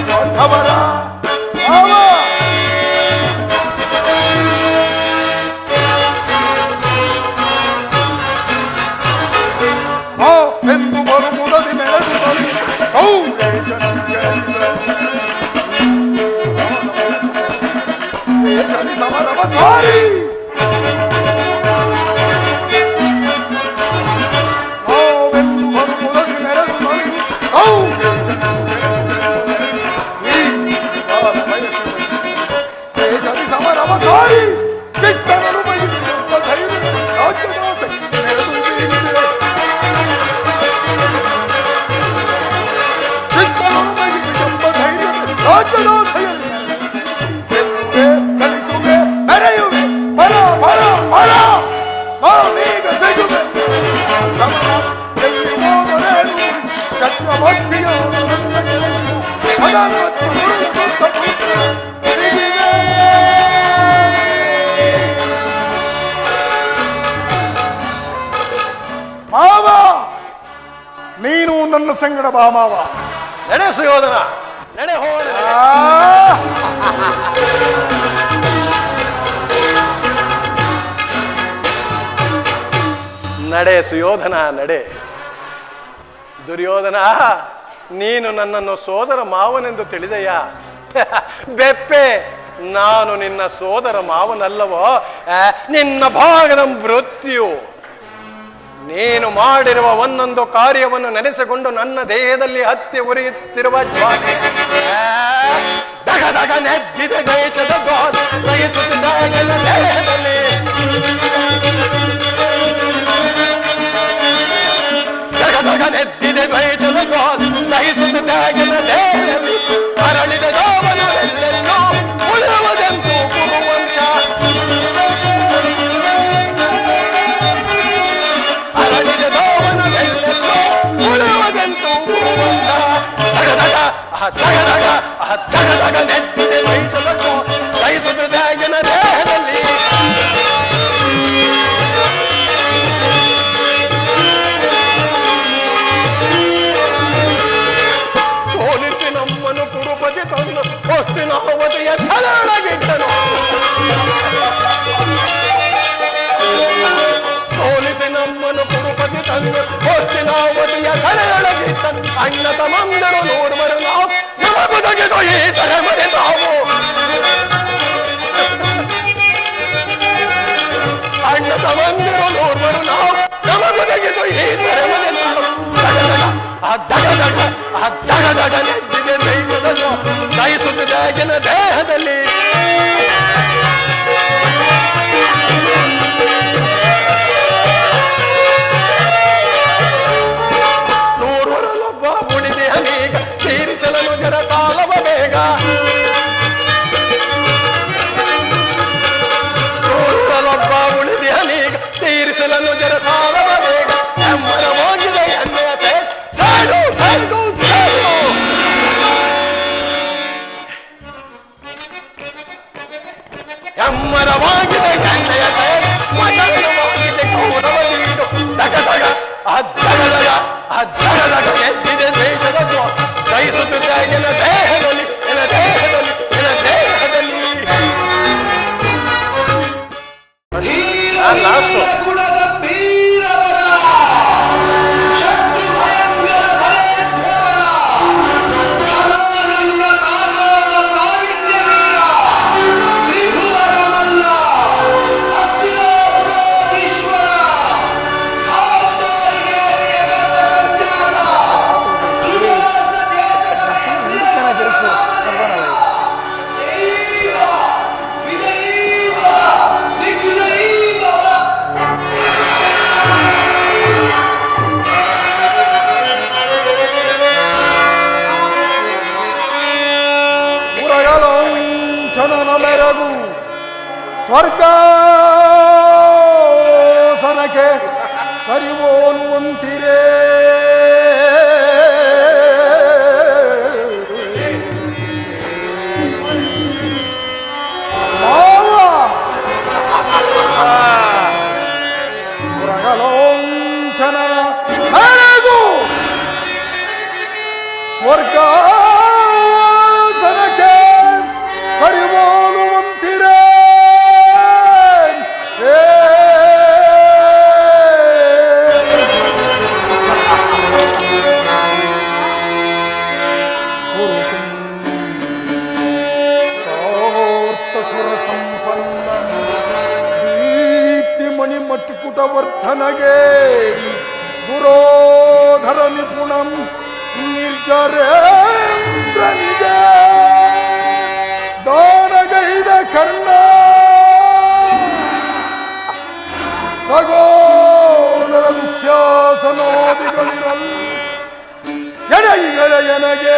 ಬಾಂಧವರ. ಎಂದು ಬರು ಮುದದಿ ಮೆರೆದು ದೇಶದಿ ಸಮರವ ಸಾರಿ ದೇಶದಿ ಸಮರವ ಸಾರಿ ಕೃಷ್ಣನನು ಮೈಲಿಯೊಬ್ಬ ಧೈರ್ಯ ರಾಜ್ಯದಾಸೆ ನೆರೆದು ಬೀಗಿವೆ, ಕೃಷ್ಣನನು ಮೈಲಿಯೊಬ್ಬ ಧೈರ್ಯ ರಾಜ್ಯದಾಸೆಯಲ್ಲಿ ಗೆಲ್ಲುವೆ ಕಲಿಸುವೆ ಮೆರೆಯುವೆ ಬರ ಬರ ಬರ ನಾನೀಗ ಸಿಗುವೆ ಎಲ್ಲಿ ಹೋದರೇನು ಚಕ್ರವರ್ತಿಯ ಮಾವ, ನೀನು ನನ್ನ ಸಂಗಡ ಬಾ ಮಾವ. ನಡೆ ಸುಯೋಧನ, ನಡೆ ಹೋಗೋಣ. ನಡೆ ಸುಯೋಧನ ನಡೆ. ದುರ್ಯೋಧನ, ನೀನು ನನ್ನನ್ನು ಸೋದರ ಮಾವನೆಂದು ತಿಳಿದೆಯಾ? ಬೆಪ್ಪೆ, ನಾನು ನಿನ್ನ ಸೋದರ ಮಾವನಲ್ಲವೋ, ನಿನ್ನ ಭಾಗದ ಮೃತ್ಯು. ನೀನು ಮಾಡಿರುವ ಒಂದೊಂದು ಕಾರ್ಯವನ್ನು ನೆನೆಸಿಕೊಂಡು ನನ್ನ ದೇಹದಲ್ಲಿ ಹತ್ತಿ ಉರಿಯುತ್ತಿರುವ ಜ್ವಾಲೆ ದಗ ದಗ ನೆದ್ದಿದೆ ದೇಶದ ದೇಹದಲ್ಲಿ ದಗ ದಗ ನೆದ್ದಿದೆ ದ್ವೇಷದ ದಹಿಸುತ್ತಿದ್ದಾಗಿನ ದೇಹದಲ್ಲಿ ಅರಳಿದ ಗೋವನು ಎಲ್ಲೆಲ್ಲೋ ಉಳಿಯುವುದೆಂದು ಕುರುವಂಶ, ಅರಳಿದ ಗೋವನು ಎಲ್ಲೆಲ್ಲೋ ಉಳಿಯುವುದೆಂದು ಕುರುವಂಶ. ದಗ ದಗ ದಗ ದಗ ದಗ ದಗ ನೆದ್ದಿದೆ ದ್ವೇಷದ ದಹಿಸುತ್ತಿದ್ದಾಗಿನ ದೇಹದಲ್ಲಿ ಕುರುಪತಿ ತಂದು ಹೊಸ್ತಿನಾವತಿಯ ಸರಳಗಿಟ್ಟನು, ಸೋಲಿಸಿ ನಮ್ಮನ್ನು ಕುರುಪತಿ ತಂದು ಹೊಸ್ತಿನಾವತಿಯ ಸರಳಗಿಟ್ಟನು. ಅಣ್ಣ ತಮ್ಮಂದರು ನೋಡುವರು ನಾವು ನಮಗುದಗಿದು ಈ ಸರಮನೆ ತಾವು. ಬಂದಿರೋರ್ವರು ನಾವು ನಮಗೊದಗಿದು ಈ ಸೆರೆಮನೆ ನಾವು ನೆದ್ದಿದೆ ದೈವದಲ್ಲೂ ದಯಿಸುತ್ತಿದೆ ಆಗಿನ ದೇಹದಲ್ಲಿ ನೂರರಲ್ಲೊಬ್ಬ ಉಳಿದೆ ಹನೀಗ ತೀರಿಸಲನು ಜರ ಸಾಲವ ಬೇಗ ನೂರರಲ್ಲೊಬ್ಬ ಉಳಿದೆ ಹನೀಗ ತೀರಿಸಲನು ಜರ ಸಾಲವ ಬೇಗ ಎಮ್ಮರವಾಗಿದೆ ಎಣ್ಣೆಯ ಸೇಡು ಸೇಡು ಸೇಡು ಎಮ್ಮರವಾಗಿದೆ ಎಣ್ಣೆಯ ಸೇಡು ಮಶಾನವಾಗಿದೆ ಕೌರವ ನೀಡು ದಗ ದಗ ಅದ್ದಗದಗ ಎದ್ದಿದೆ ದ್ವೇಷದದ್ದು ದಯಿಸುತ್ತಿದ್ದ ಎನ ದೇಹದಲ್ಲಿ ಎನ ದೇಹದಲ್ಲಿ ಎನ ದೇಹದಲ್ಲಿ ಜನನ ಮೆರಗು ಸ್ವರ್ಗಾಸನಕ್ಕೆ ಸರಿವೋಲುವಂತಿರೇ ಮುರಗಲೋಂಚನನ ಮೆರಗು ಸ್ವರ್ಗಾಸನಕ್ಕೆ ಸರಿವೋಲುವಂತಿರೇ ಸುರ ಸಂಪನ್ನ ದೀಪ್ತಿ ಮಣಿಮಟ್ಕುಟವರ್ಧನಗೆ ಗುರೋಧರ ನಿಪುಣಂ ನಿರ್ಜರೇಂದ್ರನಿಗೆ ದಾನಗೈದ ಕರ್ಣ ಸಗೋದರ ದುಶ್ಯಾಸನೋದಿಗಳಿರಲ್ ಎನಗೆ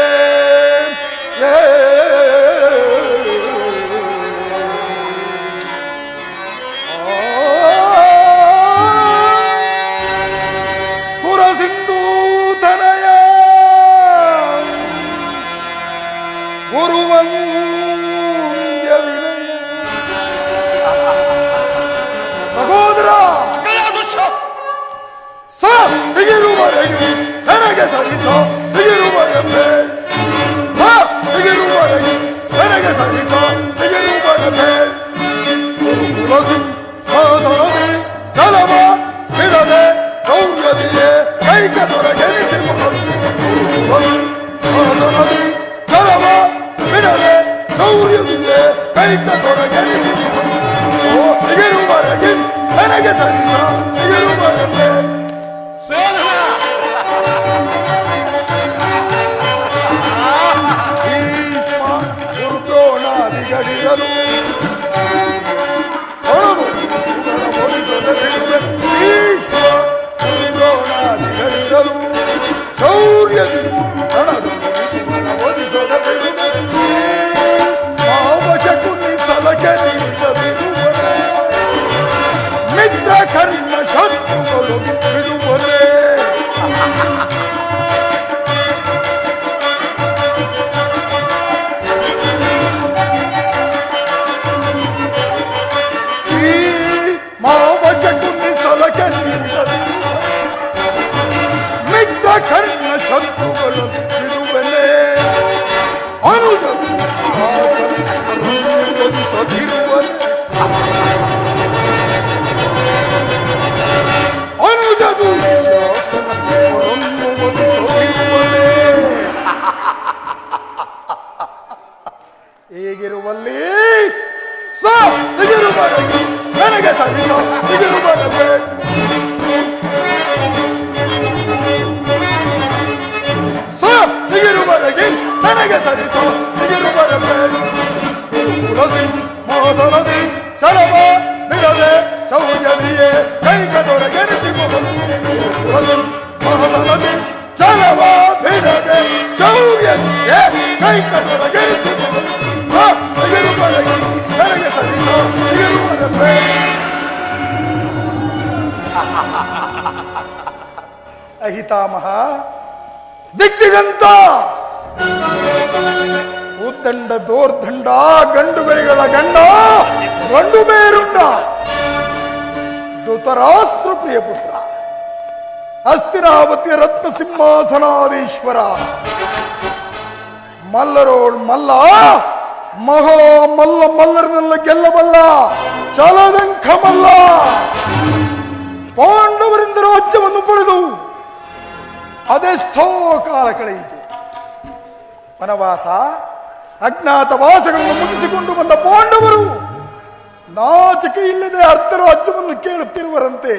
ಸುರ ಸಿಂಧೂತನಯ ಗುರುವಂದ್ಯ ವಿನಯ ಸಹೋದರ ತೆಗಿರುವರೆಗೆ ನನಗೆ ಸರಿಸೋ ತೆಗಿರುವರೆಗೆ ತೆಗಿರುವರೆಗೆ ನನಗೆ ಸರಿಸೋ ತೆಗಿರುವರೆಗೆ ತುಳಸಿ ಮಾಸನದಿ ಜಲವ ಬಿಡದೆ ಸೌರ್ಯದಿಯೇ ಕೈಕ ತೊರಗೆನಿಸಿ ತುಳಸಿ ಮಾಸನದಿ ಜಲವ ಬಿಡದೆ ಸೌರ್ಯದಿಯೇ ಕೈಕ ತೊರಗೆನಿಸಿ ತೆಗಿರುವರೆಗೆ ನನಗೆ ಸರಿಸೋ ತೆಗಿರುವರೆಗೆ ಭೀಷ್ಮ ಗುರುದ್ರೋಣಾದಿಗಳಿರಲು ಭೀಷ್ಮ ಗುರುದ್ರೋಣಾದಿಗಳಿರಲು ಶೌರ್ಯದಿ ರಣದು ಒದಿಸದ ಮಾವಶಕುನಿ ಸಲಕೆ ನೀಡದಿರುವರೆ ಮಿತ್ರ ಕರ್ಣ ಶತ್ರುಗಳು ಬಿಡುವರೆ ಮಿತ್ರ ಕರ್ಣ ಶತ್ರುಗಳು ಬಿಡುವನೆ ಅನುಜದಿರುವನೆ ಅನುಜದು ಒದಿಸುತ್ತಿರುವನೆ ಹೇಗಿರುವಲ್ಲಿ ಸ ನನಗೆ ಸರಿಸೋ ದಿಗಿರುಬರಬೇಡ. ದಿಗಿರುಬರಗಿ ನನಗೆ ಸರಿಸೋ ದಿಗಿರುಬರಬೇಡ. ತುಳಸಿ ಮೋಸನದಿ ಚಲವ ಬಿಡದೆ ಚೌರ್ಯದಿಯೇ ಕೈಕದೊರಗೆನಿಸಿಕೊಳ್ಳಲು. ತುಳಸಿ ಮೋಸನದಿ ಚಲವ ಬಿಡದೆ ಚೌರ್ಯದಿಯೇ ಕೈಕದೊರಗೆನಿಸಿಕೊಳ್ಳಲು. ದಿಗಿರುಬರಗಿ ನನಗೆ ಸರಿಸೋ ದಿಗಿರುಬರಬೇಡ. ಅಹಿತಾಮಹ ದಿಗ್ದಿಗಂತ ಉದ್ದಂಡ ದೋರ್ದಂಡ ಗಂಡುಗಳಿಗಳ ಗಂಡ ಗಂಡು ಬೇರುಂಡ ಧೃತರಾಷ್ಟ್ರ ಪ್ರಿಯ ಪುತ್ರ ಹಸ್ತಿನಾವತಿಯ ರತ್ನ ಸಿಂಹಾಸನಾಧೀಶ್ವರ ಮಲ್ಲರೋಳ್ ಮಲ್ಲ ಮಹಾ ಮಲ್ಲ ಮಲ್ಲರನ್ನೆಲ್ಲ ಗೆಲ್ಲಬಲ್ಲ ಚಲದಂಕ ಮಲ್ಲ ಪಾಂಡವರಿಂದ ರಾಜ್ಯವನ್ನು ಪಡೆದು ಅದೆಷ್ಟೋ ಕಾಲ ಕಳೆಯಿತು. ವನವಾಸ ಅಜ್ಞಾತವಾಸಗಳನ್ನು ಮುಗಿಸಿಕೊಂಡು ಬಂದ ಪಾಂಡವರು ನಾಚಿಕೆ ಇಲ್ಲದೆ ಅರ್ಧ ರಾಜ್ಯವನ್ನು ಕೇಳುತ್ತಿರುವರಂತೆ.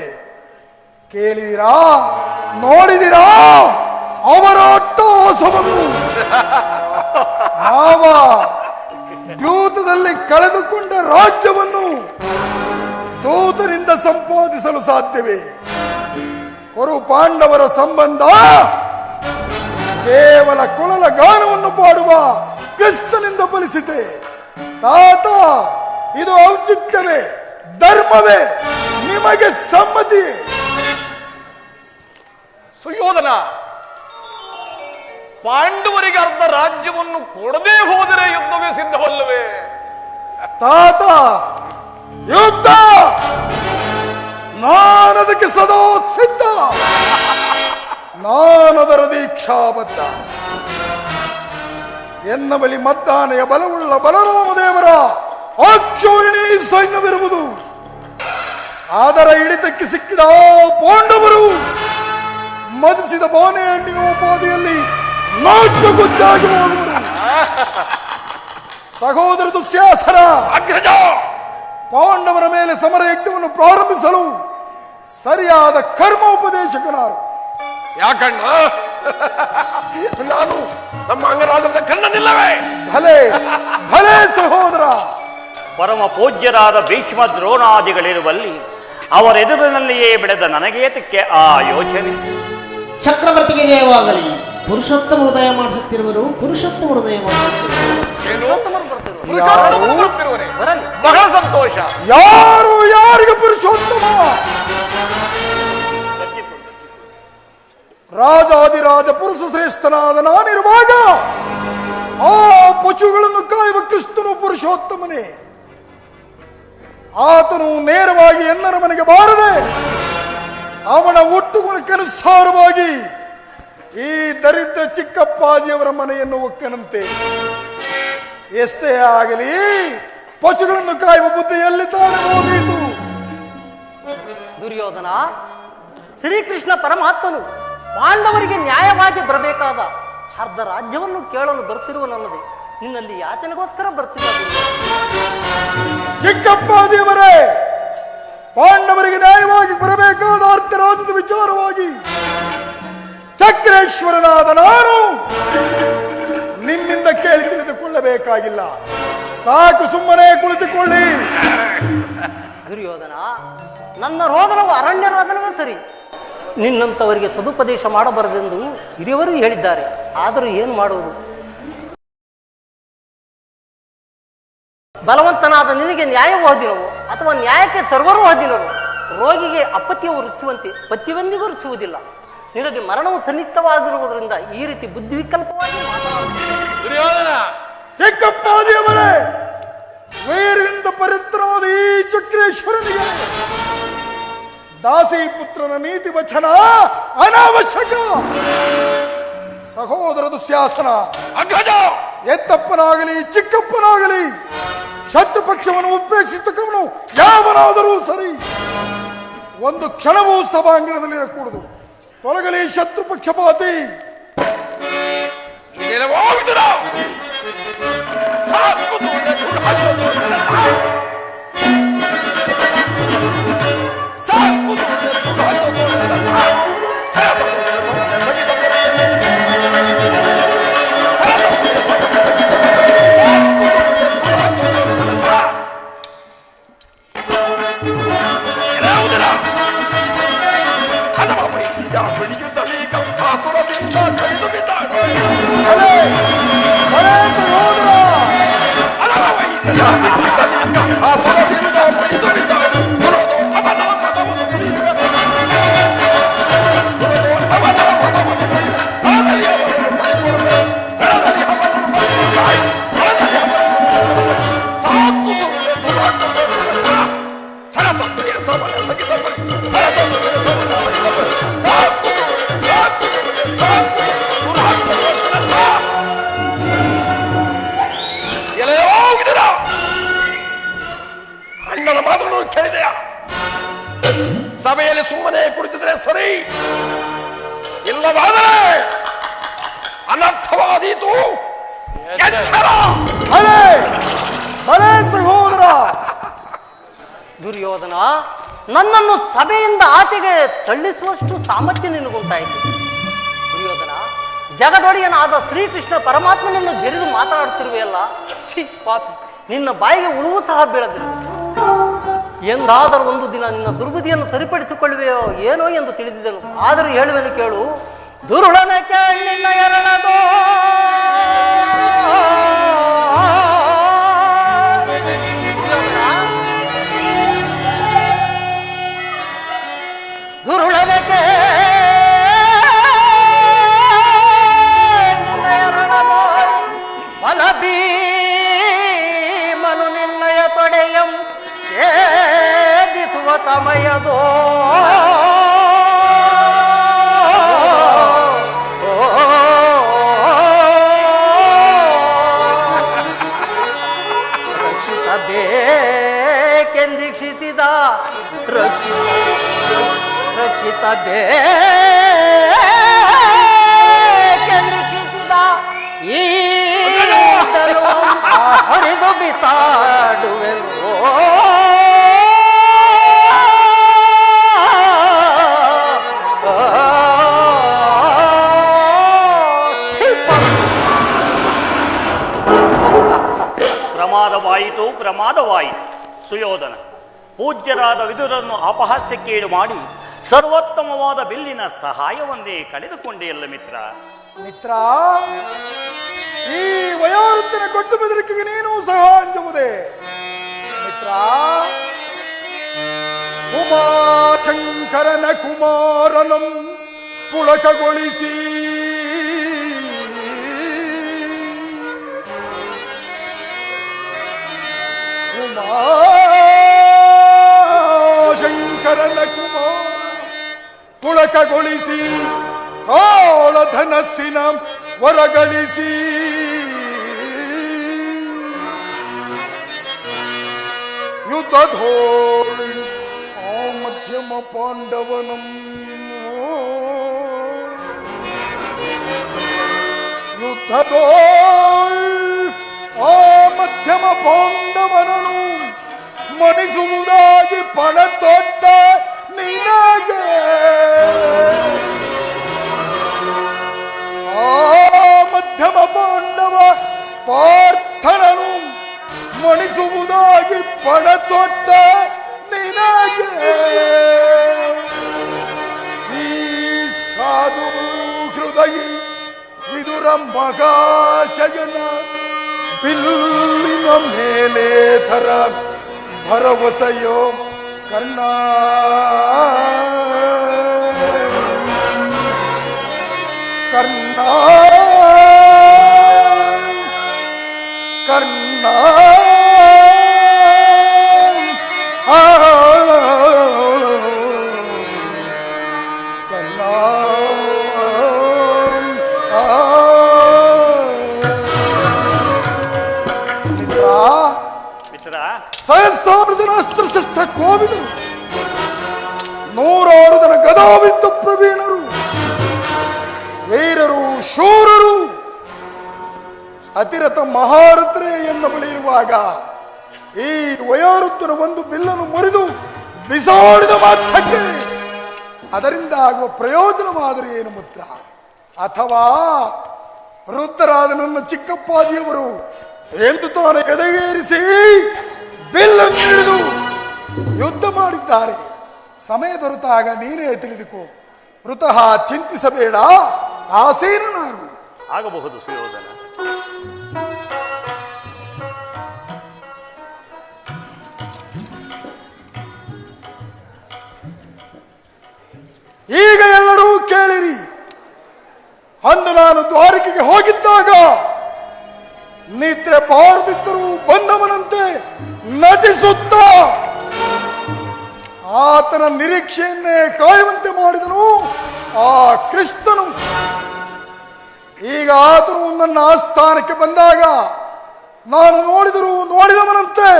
ಕೇಳಿದಿರಾ, ನೋಡಿದಿರಾ ಅವರ ಅಟ್ಟಹಾಸವನ್ನು? ನಾವ ದ್ಯೂತದಲ್ಲಿ ಕಳೆದುಕೊಂಡ ರಾಜ್ಯವನ್ನು ದೂತರಿಂದ ಸಂಪಾದಿಸಲು ಸಾಧ್ಯವೇ? ಕೊರು ಪಾಂಡವರ ಸಂಬಂಧ ಕೇವಲ ಕೊಳಲ ಗಾನವನ್ನು ಪಾಡುವ ಕೃಷ್ಣನಿಂದ ಫಲಿಸಿದೆ. ತಾತ, ಇದು ಔಚಿತ್ಯವೇ, ಧರ್ಮವೇ, ನಿಮಗೆ ಸಮ್ಮತಿ? ಸುಯೋಧನ, ಪಾಂಡವರಿಗೆ ಅರ್ಧ ರಾಜ್ಯವನ್ನು ಕೊಡದೇ ಹೋದರೆ ಯುದ್ಧವೇ ಸಿದ್ಧವಲ್ಲವೇ? ತಾತ, ಯುದ್ಧ ನಾನದಕ್ಕೆ ಸದಾ ಸಿದ್ಧ. ನಾನದರ ದೀಕ್ಷಾಬದ್ಧ. ಎನ್ನ ಬಳಿ ಮದ್ದಾನೆಯ ಬಲವುಳ್ಳ ಬಲರಾಮದೇವರ ಅಕ್ಷೋಹಿಣಿ ಸೈನ್ಯವಿರುವುದು. ಅದರ ಹಿಡಿತಕ್ಕೆ ಸಿಕ್ಕಿದ ಪಾಂಡವರು ಮದಿಸಿದ ಬಾನೆ ಹಣ್ಣಿನ ಉಪಾಧಿಯಲ್ಲಿ ನಾಚಗುಚ್ಚಾಗಿ ಹೋಗುವರು. ಸಹೋದರ ದುಶ್ಯಾಸನ, ಪಾಂಡವರ ಮೇಲೆ ಸಮರ ಯಜ್ಞವನ್ನು ಪ್ರಾರಂಭಿಸಲು ಸರಿಯಾದ ಕರ್ಮ ಉಪದೇಶಕನಾರು. ಯಾಕಣ್ಣ, ನಾನು ನಮ್ಮ ಅಂಗರಾಜದ ಕಣ್ಣನಿಲ್ಲವೇ? ಭಲೆ ಭಲೆ ಸಹೋದರ. ಪರಮ ಪೂಜ್ಯರಾದ ಭೀಷ್ಮ ದ್ರೋಣಾದಿಗಳಿರುವಲ್ಲಿ ಅವರೆದುರಿನಲ್ಲಿಯೇ ಬೆಳೆದ ನನಗೇತಕ್ಕೆ ಆ ಯೋಚನೆ? ಚಕ್ರವರ್ತಿಗೆ ಜಯವಾಗಲಿ. ಪುರುಷೋತ್ತಮ ಹೃದಯ ಮಾಡಿಸುತ್ತಿರುವರು, ಪುರುಷೋತ್ತಮ ಹೃದಯ ಮಾಡಿಸುತ್ತಿರುವರು. ಬಹಳ ಸಂತೋಷ. ಯಾರು ಯಾರಿಗೆ ಪುರುಷೋತ್ತಮ? ರಾಜಾದಿರಾಜ ಪುರುಷ ಶ್ರೇಷ್ಠನಾದ ನಾನಿರುವಾಗ ಆ ಪಶುಗಳನ್ನು ಕಾಯುವ ಕೃಷ್ಣನು ಪುರುಷೋತ್ತಮನೇ. ಆತನು ನೇರವಾಗಿ ಎನ್ನರ ಮನೆಗೆ ಬಾರದೆ ಅವನ ಒಟ್ಟುಗುಣಕ್ಕನುಸಾರವಾಗಿ ಈ ದರಿದ್ರ ಚಿಕ್ಕಪ್ಪಾಜಿಯವರ ಮನೆಯನ್ನು ಒಕ್ಕನಂತೆ. ಎಷ್ಟೇ ಆಗಲಿ ಪಶುಗಳನ್ನು ಕಾಯುವ ಬುದ್ಧಿ ಎಲ್ಲಿ ತಾನೇ ಹೋಗಿತು? ದುರ್ಯೋಧನ, ಶ್ರೀಕೃಷ್ಣ ಪರಮಾತ್ಮನು ಪಾಂಡವರಿಗೆ ನ್ಯಾಯವಾಗಿ ಬರಬೇಕಾದ ಅರ್ಧ ರಾಜ್ಯವನ್ನು ಕೇಳಲು ಬರ್ತಿರುವನಲ್ಲದೆ ನಿನ್ನಲ್ಲಿ ಯಾಚನೆಗೋಸ್ಕರ ಬರ್ತಿಲ್ಲ. ಚಿಕ್ಕಪ್ಪಾಜಿಯವರೇ, ಪಾಂಡವರಿಗೆ ನ್ಯಾಯವಾಗಿ ಬರಬೇಕಾದ ಅರ್ಧ ರಾಜ್ಯದ ವಿಚಾರವಾಗಿ ಚಕ್ರೇಶ್ವರನಾದ ನಾನು ನಿಮ್ಮಿಂದ ಕೇಳಿ ತಿಳಿದುಕೊಳ್ಳಬೇಕಾಗಿಲ್ಲ. ಸಾಕು, ಸುಮ್ಮನೆ ಕುಳಿತುಕೊಳ್ಳಿ. ದುರ್ಯೋಧನ, ನನ್ನ ರೋದನವು ಅರಣ್ಯ ರೋದನವೇ ಸರಿ. ನಿನ್ನಂತವರಿಗೆ ಸದುಪದೇಶ ಮಾಡಬಾರದೆಂದು ಹಿರಿಯವರು ಹೇಳಿದ್ದಾರೆ. ಆದರೂ ಏನು ಮಾಡುವುದು? ಬಲವಂತನಾದ ನಿನಗೆ ನ್ಯಾಯವೂ ಅಧೀನವು ಅಥವಾ ನ್ಯಾಯಕ್ಕೆ ಸರ್ವರೂ ಅಧೀನರು. ರೋಗಿಗೆ ಅಪತ್ಯವು ರುಚಿಸುವಂತೆ ಪಥ್ಯವೆಂದಿಗೂ ರುಚಿಸುವುದಿಲ್ಲ. ನಿನಗೆ ಮರಣವು ಸನ್ನಿಹಿತವಾಗಿರುವುದರಿಂದ ಈ ರೀತಿ ಬುದ್ಧಿವಿಕಲ್ಪವಾಗಿ ದುರ್ಯೋಧನ, ಚಿಕ್ಕಪ್ಪಾಜಿಯವರೇ, ವೈರರಿಂದ ಪರಿತ್ರವಾದ ಈ ಚಕ್ರೇಶ್ವರನಿಗೆ ದಾಸಿ ಪುತ್ರನ ನೀತಿ ವಚನ ಅನಾವಶ್ಯಕ. ಸಹೋದರ ದುಶ್ಯಾಸನ, ಎತ್ತಪ್ಪನಾಗಲಿ ಚಿಕ್ಕಪ್ಪನಾಗಲಿ ಶತ್ರು ಪಕ್ಷವನ್ನು ಉತ್ಪ್ರೇಕ್ಷಿಸತಕ್ಕವನು ಯಾವನಾದರೂ ಸರಿ ಒಂದು ಕ್ಷಣವೂ ಸಭಾಂಗಣದಲ್ಲಿರಕೂಡದು. ತೊಲಗಲಿ ಶತ್ರು ಪಕ್ಷಪಾತಿ. ಭಲೆ ಭಲೆ ಸಹೋದರ. ಅಣ್ಣನ ಮಾತನ್ನು ಕೇಳಿದೆಯಾ? ಸಭೆಯಲ್ಲಿ ಸುಮ್ಮನೆ ಕುಳಿತಿದ್ರೆ ಸರಿ, ಇಲ್ಲವಾದರೆ ಅನರ್ಥವಾದೀತು. ಎಚ್ಚರ! ಭಲೆ ಭಲೆ ಸಹೋದರ. ದುರ್ಯೋಧನ, ನನ್ನನ್ನು ಸಭೆಯಿಂದ ಆಚೆಗೆ ತಳ್ಳಿಸುವಷ್ಟು ಸಾಮರ್ಥ್ಯ ನಿನಗುಂಟಾಯಿತು. ದುರ್ಯೋಧನ, ಜಗದೊಡೆಯನಾದ ಶ್ರೀಕೃಷ್ಣ ಪರಮಾತ್ಮನನ್ನು ಜರಿದು ಮಾತನಾಡುತ್ತಿರುವೆಯಲ್ಲ, ಛೀ ಪಾಪಿ, ನಿನ್ನ ಬಾಯಿಗೆ ಉಳುವು ಸಹ ಬೀಳದಿಲ್ಲ. ಎಂದಾದರೂ ಒಂದು ದಿನ ನಿನ್ನ ದುರ್ಬುದ್ಧಿಯನ್ನು ಸರಿಪಡಿಸಿಕೊಳ್ಳುವೆಯೋ ಏನೋ ಎಂದು ತಿಳಿದಿದ್ದನು. ಆದರೂ ಹೇಳುವೆನು ಕೇಳು. ದುರುಳನ ನಿನ್ನ ಎರಡದೋ ದುರುಳನಕ್ಕೆ ನಿನ್ನ ಎರಡದೋ ಬಲಬೀ ಮನು ನಿನ್ನಯ ತೊಡೆಯಂ ಛೇದಿಸುವ ಸಮಯದೋ ರಕ್ಷಿಸಬೇಕೆಂದೀಕ್ಷಿಸಿದ ರಕ್ಷಿಸಬೇಕೆಂದೀಕ್ಷಿಸಿದ ಈಗಲೂ ಹರಿದು ಬಿಸಾಡುವೆನು. ಪ್ರಮಾದವಾಯಿತು, ಪ್ರಮಾದವಾಯಿತು. ಸುಯೋಧನ, ಪೂಜ್ಯರಾದ ವಿದುರನ್ನು ಅಪಹಾಸ್ಯಕ್ಕೀಡು ಮಾಡಿ ಸರ್ವೋತ್ತಮವಾದ ಬಿಲ್ಲಿನ ಸಹಾಯವನ್ನೇ ಕಳೆದುಕೊಂಡೆಯಲ್ಲ ಮಿತ್ರ. ಮಿತ್ರ, ಈ ವಯೋವೃದ್ಧನ ಕೊಟ್ಟು ಬೆದರಿಕೆಗೆ ನೀನು ಸಹ ಅಂಜುವುದೇ? ಮಿತ್ರ, ಉಮಾಶಂಕರನ ಕುಮಾರನಂ ಪುಳಕಗೊಳಿಸಿ ಉಮಾಶಂಕರನ ಕುಮಾರ ಪುಳಕಗೊಳಿಸಿ ಕಾಳಧನಸ್ಸಿನ ವರಗಳಿಸಿ ಯುದ್ಧಧೋಳ್ ಆ ಮಧ್ಯಮ ಪಾಂಡವನಂ ಯುದ್ಧಧೋಳ್ ಆ ಮಧ್ಯಮ ಪಾಂಡವನನು ಮಣಿಸುವುದಾಗಿ ಪಣ ತೊಟ್ಟ ನಿನಗೆ ಆ ಮಧ್ಯಮ ಪಾಂಡವ ಪಾರ್ಥನನು ಮಣಿಸುವುದಾಗಿ ಪಣ ತೊಟ್ಟ ನಿನಗೆ ಈ ಸಾಧು ಹೃದಯ ವಿದುರ ಮಗಾಶಯನ ಬಿಲ್ಲಿನ ಮೇಲೆ ಥರ ಭರವಸೆಯೋ ಕರ್ಣ ಕರ್ಣ ಕರ್ಣ ಕರ್ಣ ಮಿತ್ರ, ಸಹಸ್ರಾರು ಅಸ್ತ್ರಶಸ್ತ್ರ ಕೋವಿದರು, 106 ಜನ ಗದಾವಿದ್ದ ಪ್ರವೀಣರು, ವೀರರು, ಶೂರರು, ಅತಿರಥ ಮಹಾರಥರೇ ಎನ್ನ ಬಳಿ ಇರುವಾಗ ಈ ವಯೋವೃದ್ಧನ ಒಂದು ಬಿಲ್ಲನ್ನು ಮುರಿದು ಬಿಸಾಡಿದ ಮಾತ್ರಕ್ಕೆ ಅದರಿಂದ ಆಗುವ ಪ್ರಯೋಜನವಾದರೆ ಏನು ಮಿತ್ರ? ಅಥವಾ ವೃದ್ಧರಾದ ನನ್ನ ಚಿಕ್ಕಪ್ಪಾಜಿಯವರು ಎಂದು ತಾನು ಎದೆಗೇರಿಸಿ ಬಿಲ್ಲನ್ನು ಹಿಡಿದು ಯುದ್ಧ ಮಾಡಿದ್ದಾರೆ. ಸಮಯ ದೊರೆತಾಗ ನೀನೇ ತಿಳಿದುಕೋ. ವೃತಃ ಚಿಂತಿಸಬೇಡ, ಆಸೀನನಾಗು. ಆಗಬಹುದು ಸುಯೋಧನ. ಈಗ ಎಲ್ಲರೂ ಕೇಳಿರಿ. ಅಂದು ನಾನು ದ್ವಾರಕೆಗೆ ಹೋಗಿದ್ದಾಗ ನಿದ್ರೆ ಬಾರದಿದ್ದರೂ ಬಂದವನಂತೆ ನಟಿಸುತ್ತ ಆತನ ನಿರೀಕ್ಷೆಯನ್ನೇ ಕಾಯುವಂತೆ ಮಾಡಿದನು ಆ ಕೃಷ್ಣನು. ಈಗ ಆತನು ನನ್ನ ಆಸ್ಥಾನಕ್ಕೆ ಬಂದಾಗ ನಾನು ನೋಡಿದವನಂತೆ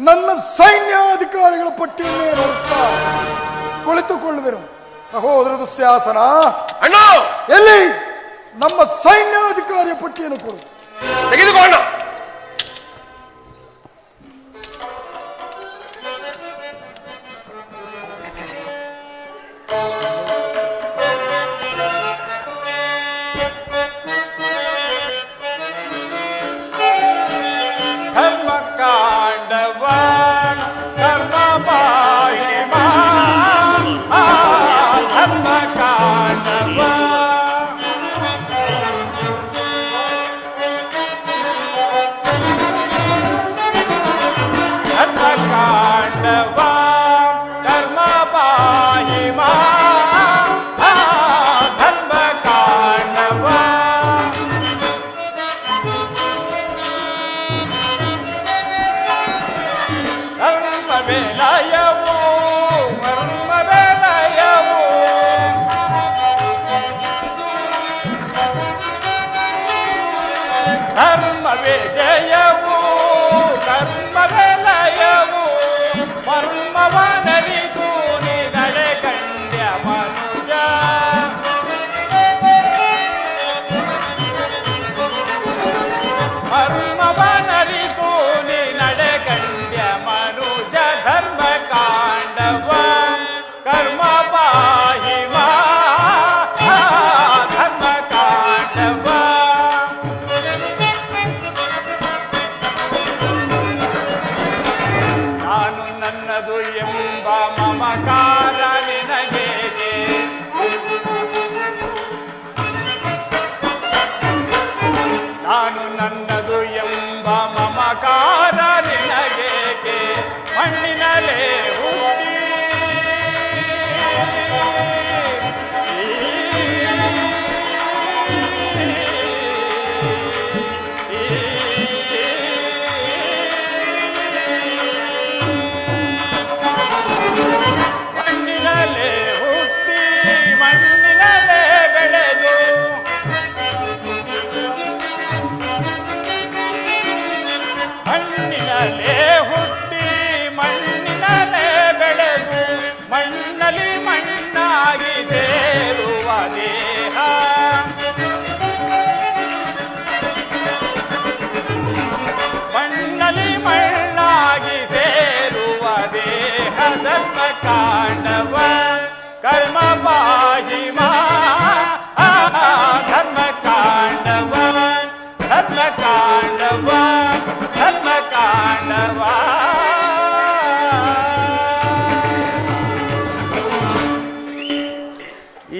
ನನ್ನ ಸೈನ್ಯಾಧಿಕಾರಿಗಳ ಪಟ್ಟಿಯನ್ನೇ ನೋಡುತ್ತಾ ಕುಳಿತುಕೊಳ್ಳುವೆನು. ಸಹೋದರ ದುಶ್ಯಾಸನ, ಅಣ್ಣ ಎಲ್ಲಿ ನಮ್ಮ ಸೈನ್ಯಾಧಿಕಾರಿಯ ಪಟ್ಟಿಯನ್ನು ಕೊಡು. ತೆಗೆದುಕೊಂಡು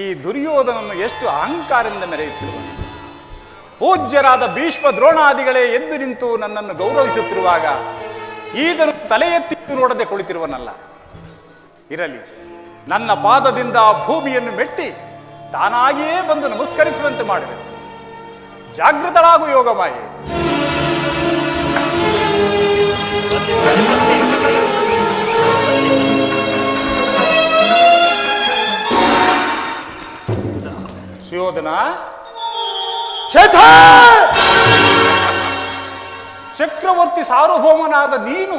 ಈ ದುರ್ಯೋಧನನ್ನು ಎಷ್ಟು ಅಹಂಕಾರದಿಂದ ಮೆರೆಯುತ್ತಿರುವ ಪೂಜ್ಯರಾದ ಭೀಷ್ಮ ದ್ರೋಣಾದಿಗಳೇ ಎದ್ದು ನಿಂತು ನನ್ನನ್ನು ಗೌರವಿಸುತ್ತಿರುವಾಗ ಈತನು ತಲೆ ಎತ್ತಿ ನೋಡದೆ ಕುಳಿತಿರುವನಲ್ಲ. ಇರಲಿ, ನನ್ನ ಪಾದದಿಂದ ಭೂಮಿಯನ್ನು ಮೆಟ್ಟಿ ತಾನಾಗಿಯೇ ಬಂದು ನಮಸ್ಕರಿಸುವಂತೆ ಮಾಡುವೆ. ಜಾಗೃತಳಾಗು ಯೋಗಮಾಯೆ. ಸುಯೋಧನ, ಚಕ್ರವರ್ತಿ ಸಾರ್ವಭೌಮನಾದ ನೀನು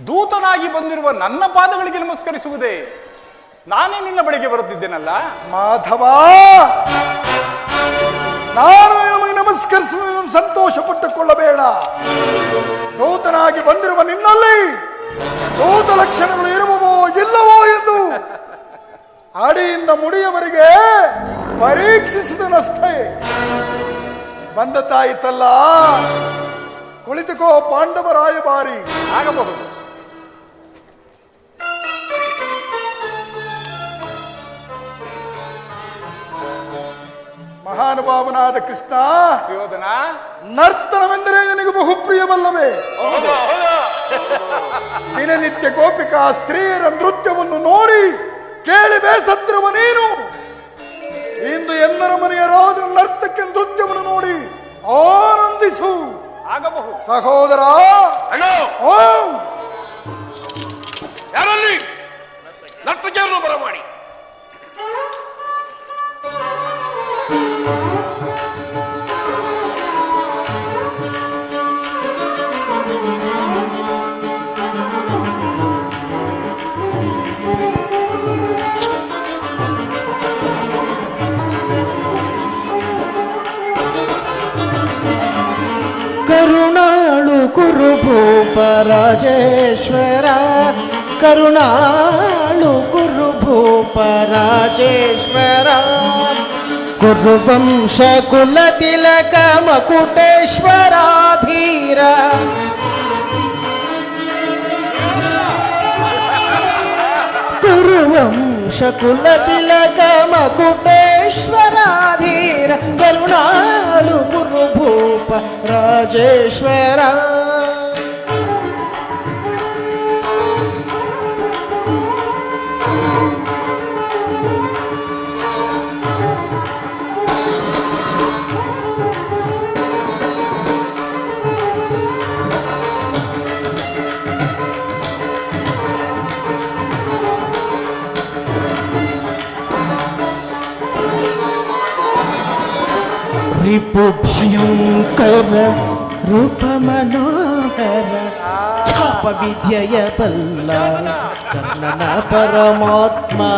ದೂತನಾಗಿ ಬಂದಿರುವ ನನ್ನ ಪಾದಗಳಿಗೆ ನಮಸ್ಕರಿಸುವುದೇ? ನಾನೇ ನಿನ್ನ ಬಳಿಗೆ ಬರುತ್ತಿದ್ದೇನಲ್ಲ. ಮಾಧವ, ನಾನು ನಿಮಗೆ ನಮಸ್ಕರಿಸುವ ಸಂತೋಷ ಪಟ್ಟುಕೊಳ್ಳಬೇಡ. ದೂತನಾಗಿ ಬಂದಿರುವ ನಿನ್ನಲ್ಲಿ ದೂತ ಲಕ್ಷಣಗಳು ಇರುವವೋ ಇಲ್ಲವೋ ಎಂದು ಅಡಿಯಿಂದ ಮುಡಿಯವರೆಗೆ ಪರೀಕ್ಷಿಸಿದನಷ್ಟೇ. ಬಂದದ್ದಾಯಿತಲ್ಲ, ಕುಳಿತುಕೋ ಪಾಂಡವರಾಯ ಬಾರಿ. ಆಗಬಹುದು. ಮಹಾನ್ ಮಹಾನುಭಾವನಾದ ಕೃಷ್ಣ, ಸುಯೋಧನ, ನರ್ತನವೆಂದರೆ ನಿನಗೆ ಬಹುಪ್ರಿಯವಲ್ಲವೇ? ದಿನನಿತ್ಯ ಗೋಪಿಕಾ ಸ್ತ್ರೀಯರ ನೃತ್ಯವನ್ನು ನೋಡಿ ಕೇಳಿ ಬೇಸತ್ತಿರುವ ನೀನು ಇಂದು ಎಲ್ಲರ ಮನೆಯ ರಾಜ ನರ್ತಕ್ಕೆ ನೃತ್ಯವನ್ನು ನೋಡಿ ಆನಂದಿಸು. ಆಗಬಹುದು ಸಹೋದರ. ಯಾರಲ್ಲಿ ನರ್ತಕಿಯರನ್ನು ಬರಮಾಡಿ. ಕರುಣಾಳು ಕುರುಭೂಪ ರಾಜೇಶ್ವರ, ಕರುಣಾಳು ಕುರುಭೂಪ ರಾಜೇಶ್ವರ, ಕುರುವಂಶ ಕುಲ ತಿಲಕ ಮಕುಟೇಶ್ವರಾಧೀರ, ಕುರುವಂಶ ಕುಲ ತಿಲಕ ಮಕುಟೇಶ್ವರಾಧೀರ, ಕರುಣಾಳು ಕುರುಭೂಪ ರಾಜೇಶ್ವರ. रिपु भयंकर रूप मनोहर, छाप विद्यय बल्ल कर्णन परमात्मा,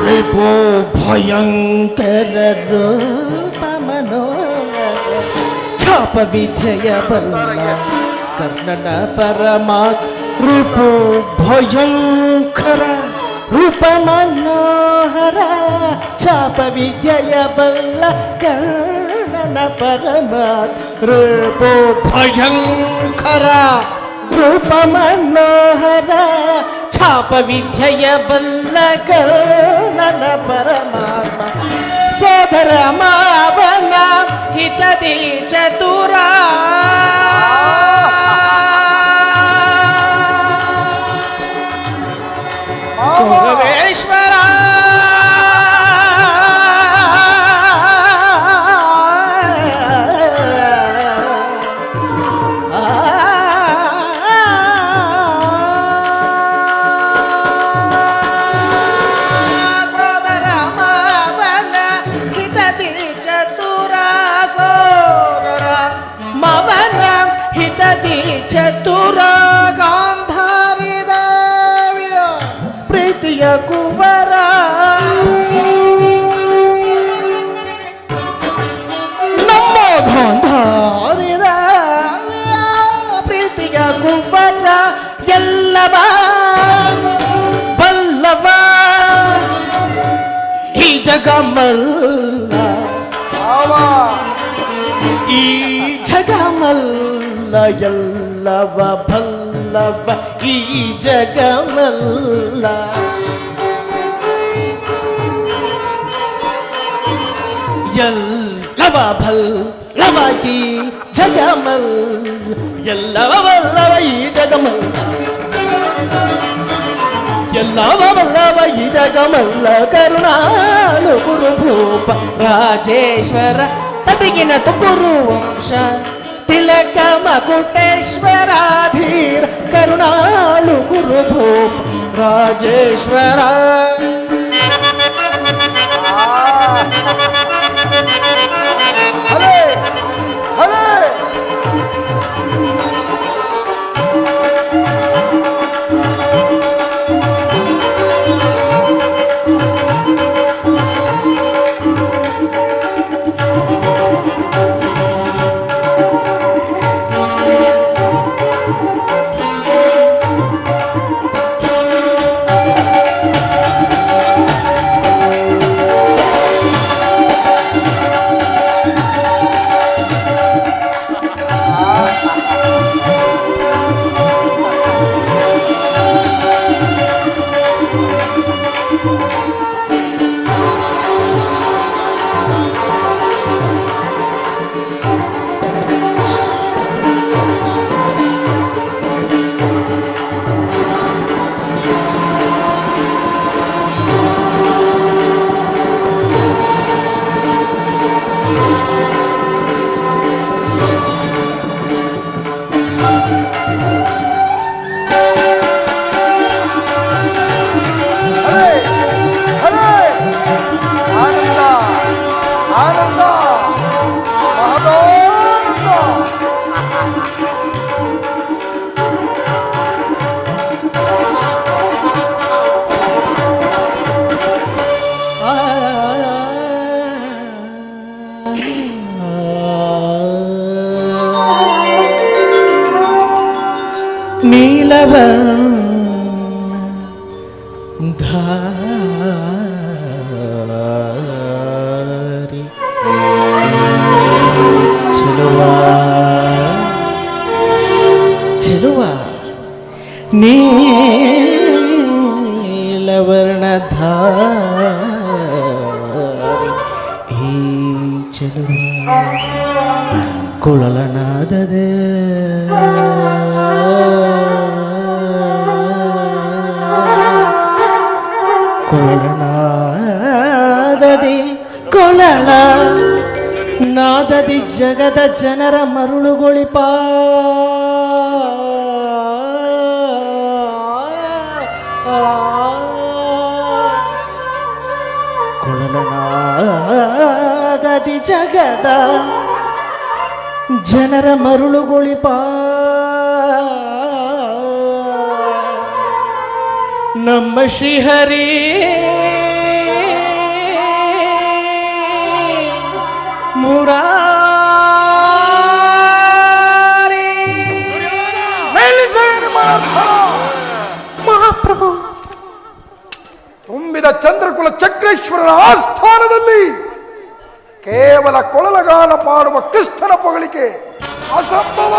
रिपु भयंकर रूप मनोहर, छाप विद्यय बल्ल कर्णन परमात्मा, रिपु भयंकर रूप मनोहर, छाप विद्यय बल्ल कर्णन परमात्मा, रूप भयंकर रूप मनोहर, छाप विद्यय बल्ल कर्णन परमात्मा, सोदर मावन हितದಿ ಚತುರ, ಸರ್ವೇಶ್ವರ ಸೋದರ ಮವನ ಹಿತದಿ ಚತುರ, ಸೋದರ ಮವನ ಹಿತದಿ ಚತುರ, ಗಾಂಧಾರಿ ದೇವಿಯ ಪ್ರೀತಿಯ ಕುವರ, ನಮ್ಮ ಗಾಂಧಾರಿ ದೇವಿಯ ಪ್ರೀತಿಯ ಕುವರ, ಎಲ್ಲವ ಬಲ್ಲವ ಈ ಜಗಮಲ್ಲ, ಈ ಜಗಮಲ್ಲ, ಎಲ್ಲವ ಬಲ್ಲವ ಈ ಜಗಮಲ್ಲ, ಎಲ್ಲವ ಬಲ್ಲವ ಈ ಜಗಮಲ್ಲ, ಎಲ್ಲವ ಬಲ್ಲವ ಈ ಜಗಮಲ್ಲ, ಎಲ್ಲವ ಬಲ್ಲವ ಈ ಜಗಮಲ್ಲ, ಕರುಣಾಳು ಕುರುಭೂಪ ರಾಜೇಶ್ವರ, ತದಿಗಿನ ತುಕುರುವಂಶ ತಿಲಕ ಮಕುಟೇಶ್ವರಾಧೀರ, ಕರುಣಾಳು ಕುರುಭೂಪ ರಾಜೇಶ್ವರ. ಹಲೇ ಹಲೇ ನೀಲವರ್ಣಧಾರಿ ಚೆಲುವ ನೀಲವರ್ಣಧಾರಿ ಈ ಚೆಲುವ ಕೊಳಲನಾದದೆ ಕೊಳಲನಾದದೆ ಕೊಳಲ ನಾದದಿ ಜಗದ ಜನರ ಮರುಳುಗೊಳಿಪ ಕೊಳಲನಾದದಿ ಜಗದ ಜನರ ಮರುಳುಗೊಳಿಪ ನಮ್ಮ ಶ್ರೀಹರಿ ಮುರಾರಿ ಮಹಾಪ್ರಭು, ತುಂಬಿದ ಚಂದ್ರಕುಲ ಚಕ್ರೇಶ್ವರನ ಆಸ್ಥಾನದಲ್ಲಿ ಕೇವಲ ಕೊಳಲಗಾನ ಪಾಡುವ ಕೃಷ್ಣನ ಪೊಗಳಿಕೆ ಅಸಂಭವ.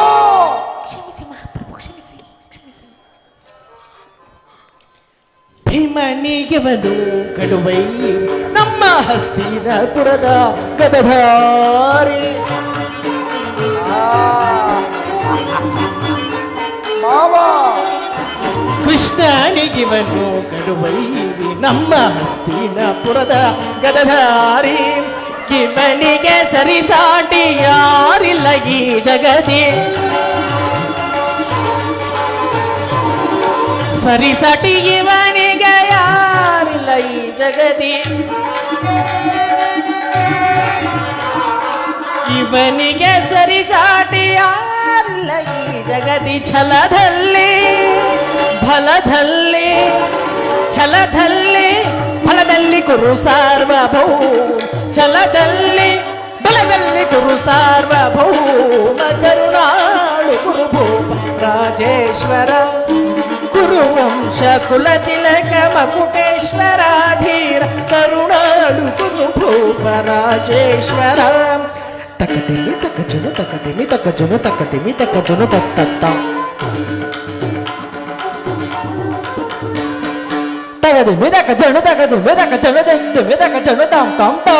ಭೀಮನಿಗೆ ಬಲು ಕಡುವೈ ನಮ್ಮ ಹಸ್ತಿನಪುರದ ಗದಧಾರಿ ಮಾವ ಕೃಷ್ಣನಿಗೆ ಬಲು ಕಡುವೈ ನಮ್ಮ ಹಸ್ತಿನಪುರದ ಗದಧಾರಿ ಕಿವನಿಗೆ ಸರಿಸಾಟಿ ಯಾರಿಲ್ಲ ಈ ಜಗತಿ ಸರಿಸಾಟಿ ಇವನಿಗೆ ಯಾರಿಲ್ಲ ಈ ಜಗತಿ ಇವನಿಗೆ ಸರಿಸಾಟಿ ಯಾರಿಲ್ಲ ಈ ಜಗತಿ ಛಲದಲ್ಲಿ ಫಲದಲ್ಲಿ ಛಲದಲ್ಲಿ ಫಲದಲ್ಲಿ ಕುರು ಸಾರ್ವಭೌಮ ಛಲದಲ್ಲಿ ಬಲದಲ್ಲಿ ಕುರು ಸಾರ್ವಭೌಮ ಕರುಣಾಳು ಗುರುಭೂಪ ರಾಜೇಶ್ವರ ಕುರುವಂಶ ಕುಲತಿಲಕ ಮಕುಟೇಶ್ವರಾಧೀರ ಕರುಣಾಳು ಗುರುಭೂಪ ರಾಜೇಶ್ವರ ತಕಟಿಮಿ ತಕಜುನು ತಕಟಿಮಿ ತಕಜುನು ತಕಟಿಮಿ ತಕಜುನು ತತ್ತ ತಗದು ಮೆದಕ ಜನು ತಗದು ಮೆದಕ ಜನು ದೆಂದು ಮೆದಕ ಜನು ತಾಂ ತಾಂ ತಾ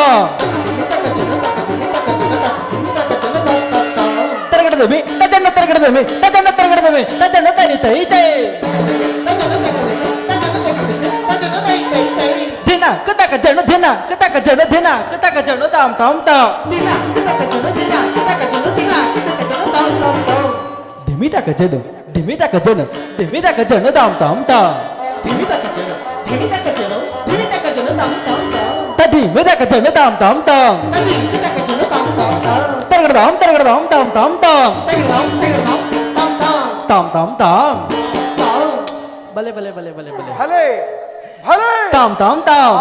ತರಗಡದಮಿ ತಜನ್ನ ತರಗಡದಮಿ ತಜನ್ನ ತರಗಡದಮಿ ತಜನ್ನ ತನಿ ತೈ ತೈ ದಿನ ಕತಕ ಜನು ದಿನ ಕತಕ ಜನು ದಿನ ಕತಕ ಜನು ತಾಂ ತಾಂ ತಾ ದಿನ ಕತಕ ಜನು ದಿನ ಕತಕ ಜನು ದಿನ ಕತಕ ಜನು ತಾಂ ತಾಂ ತಾ ದಿಮಿತಕ ಜನು ದಿಮಿತಕ ಜನು ದಿಮಿತಕ ಜನು ತಾಂ ತಾಂ ತಾ ದಿಮಿತಕ ಜನು ದಿಮಿತಕ ಜನು ದಿಮಿತಕ ಜನು ತಾಂ ತಾಂ ತಾ ತದಿ ಮಿತಕ ಜನು ತಾಂ ತಾಂ ತಾ ತದಿ ಮಿತಕ ಜನು ತಾಂ ತಾಂ ತಾ ತರಗಡದಾಂ ತರಗಡದಾಂ ತಾಂ ತಾಂ ತಾ ತರಗಡದಾಂ ತರಗಡದಾಂ ತಾಂ ತಾಂ ತಾಂ ತಾಂ ತಾಂ ಬಲೆ ಬಲೆ ಬಲೆ ಬಲೆ ಬಲೆ ಭಲೆ ಭಲೆ ತಾಂ ತಾಂ ತಾಂ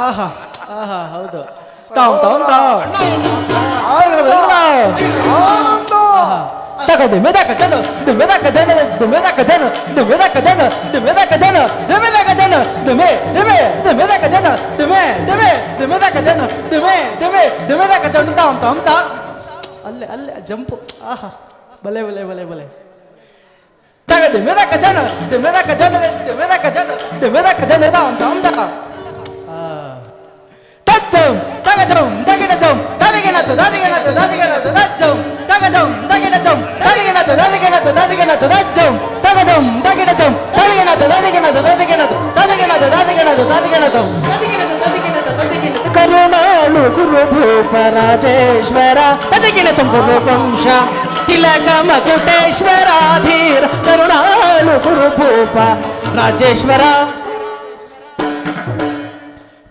ಆಹಾ ಆಹಾ ಹೌದು ತಾಂ ತಾಂ ತಾಂ ಆನಂದ ತಗದು ಮೆದಕ ಜನು ಮೆದಕ ಜನ ಮೆದಕ ಜನ ಮೆದಕ ಜನ ಮೆದಕ ಜನ ಮೆದಕ ಜನ ಮೆದಕ ಜನ ಮೆದಕ ಜನ ಮೆದಕ ಜನ ತಾಂ ತಾಂ ತಾ ಅಲ್ಲೇ ಅಲ್ಲೇ ಜಂಪು ಆಹಾ ಬಲೆ ಬಲೆ ಬಲೆ ಬಲೆ ತಗದು ಮೆದಕ ಜನ ಮೆದಕ ಜನ ಮೆದಕ ಜನ ಮೆದಕ ಜನ ತಾಂ ತಾಂ ತಾ ತಚ್ಚಂ ತಗಜಂ ತಗಿಡಜಂ ತದಿಗಿಣತು ತದಿಗಿಣತು ತದಿಗಿಣತು ತಚ್ಚಂ ತಗಜಂ ತಗಿಡಜಂ ತದಿಗಿಣತು ತದಿಗಿಣತು ತದಿಗಿಣತು ತಚ್ಚಂ ತಗಜಂ ತಗಿಡಜಂ ತದಿಗಿಣತು ತದಿಗಿಣತು ತದಿಗಿಣತು ತದಿಗಿಣತು ತದಿಗಿಣತು ತದಿಗಿಣತು ತದಿಗಿಣತು ತದಿಗಿಣತು ತದಿಗಿಣತು ಕರುಣಾಳು ಗುರುಭೂಪ ರಾಜೇಶ್ವರ ತದಿಗಿಣತು ಗುರುವಂಶ ತಿಲಕ ಮಕುಟೇಶ್ವರಾಧೀರ ಕರುಣಾಳು ಗುರುಭೂಪ ರಾಜೇಶ್ವರ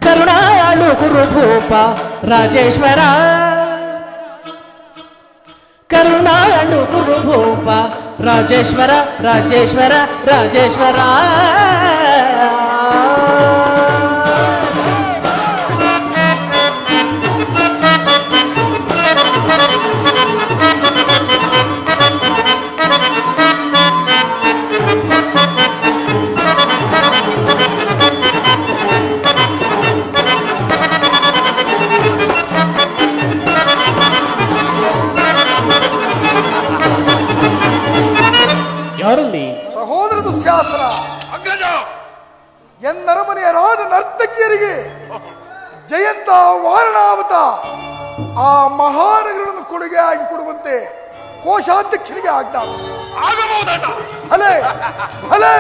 ಕರುಣಾಳು ಗುರುಭೂಪ ರಾಜೇಶ್ವರ ಕರುಣಾಳು ಗುರುಭೂಪ ರಾಜೇಶ್ವರ ರಾಜೇಶ್ವರ ರಾಜೇಶ್ವರ ಯಾರಲ್ಲಿ? ಸಹೋದರ ದುಶ್ಯಾಸನ, ಅಗ್ರಜ ಎನ್ನರಮನೆಯ ರಾಜ ನರ್ತಕಿಯರಿಗೆ ಜಯಂತ ವಾರಣಾವತ ಆ ಮಹಾನಗರಗಳನ್ನು ಕೊಡುಗೆಯಾಗಿ ಕೊಡುವಂತೆ ಕೋಶಾಧ್ಯಕ್ಷರಿಗೆ ಆಜ್ಞಾಪಿಸಿ. ಆಗಬಹುದಣ್ಣ. ಭಲೆ ಭಲೆ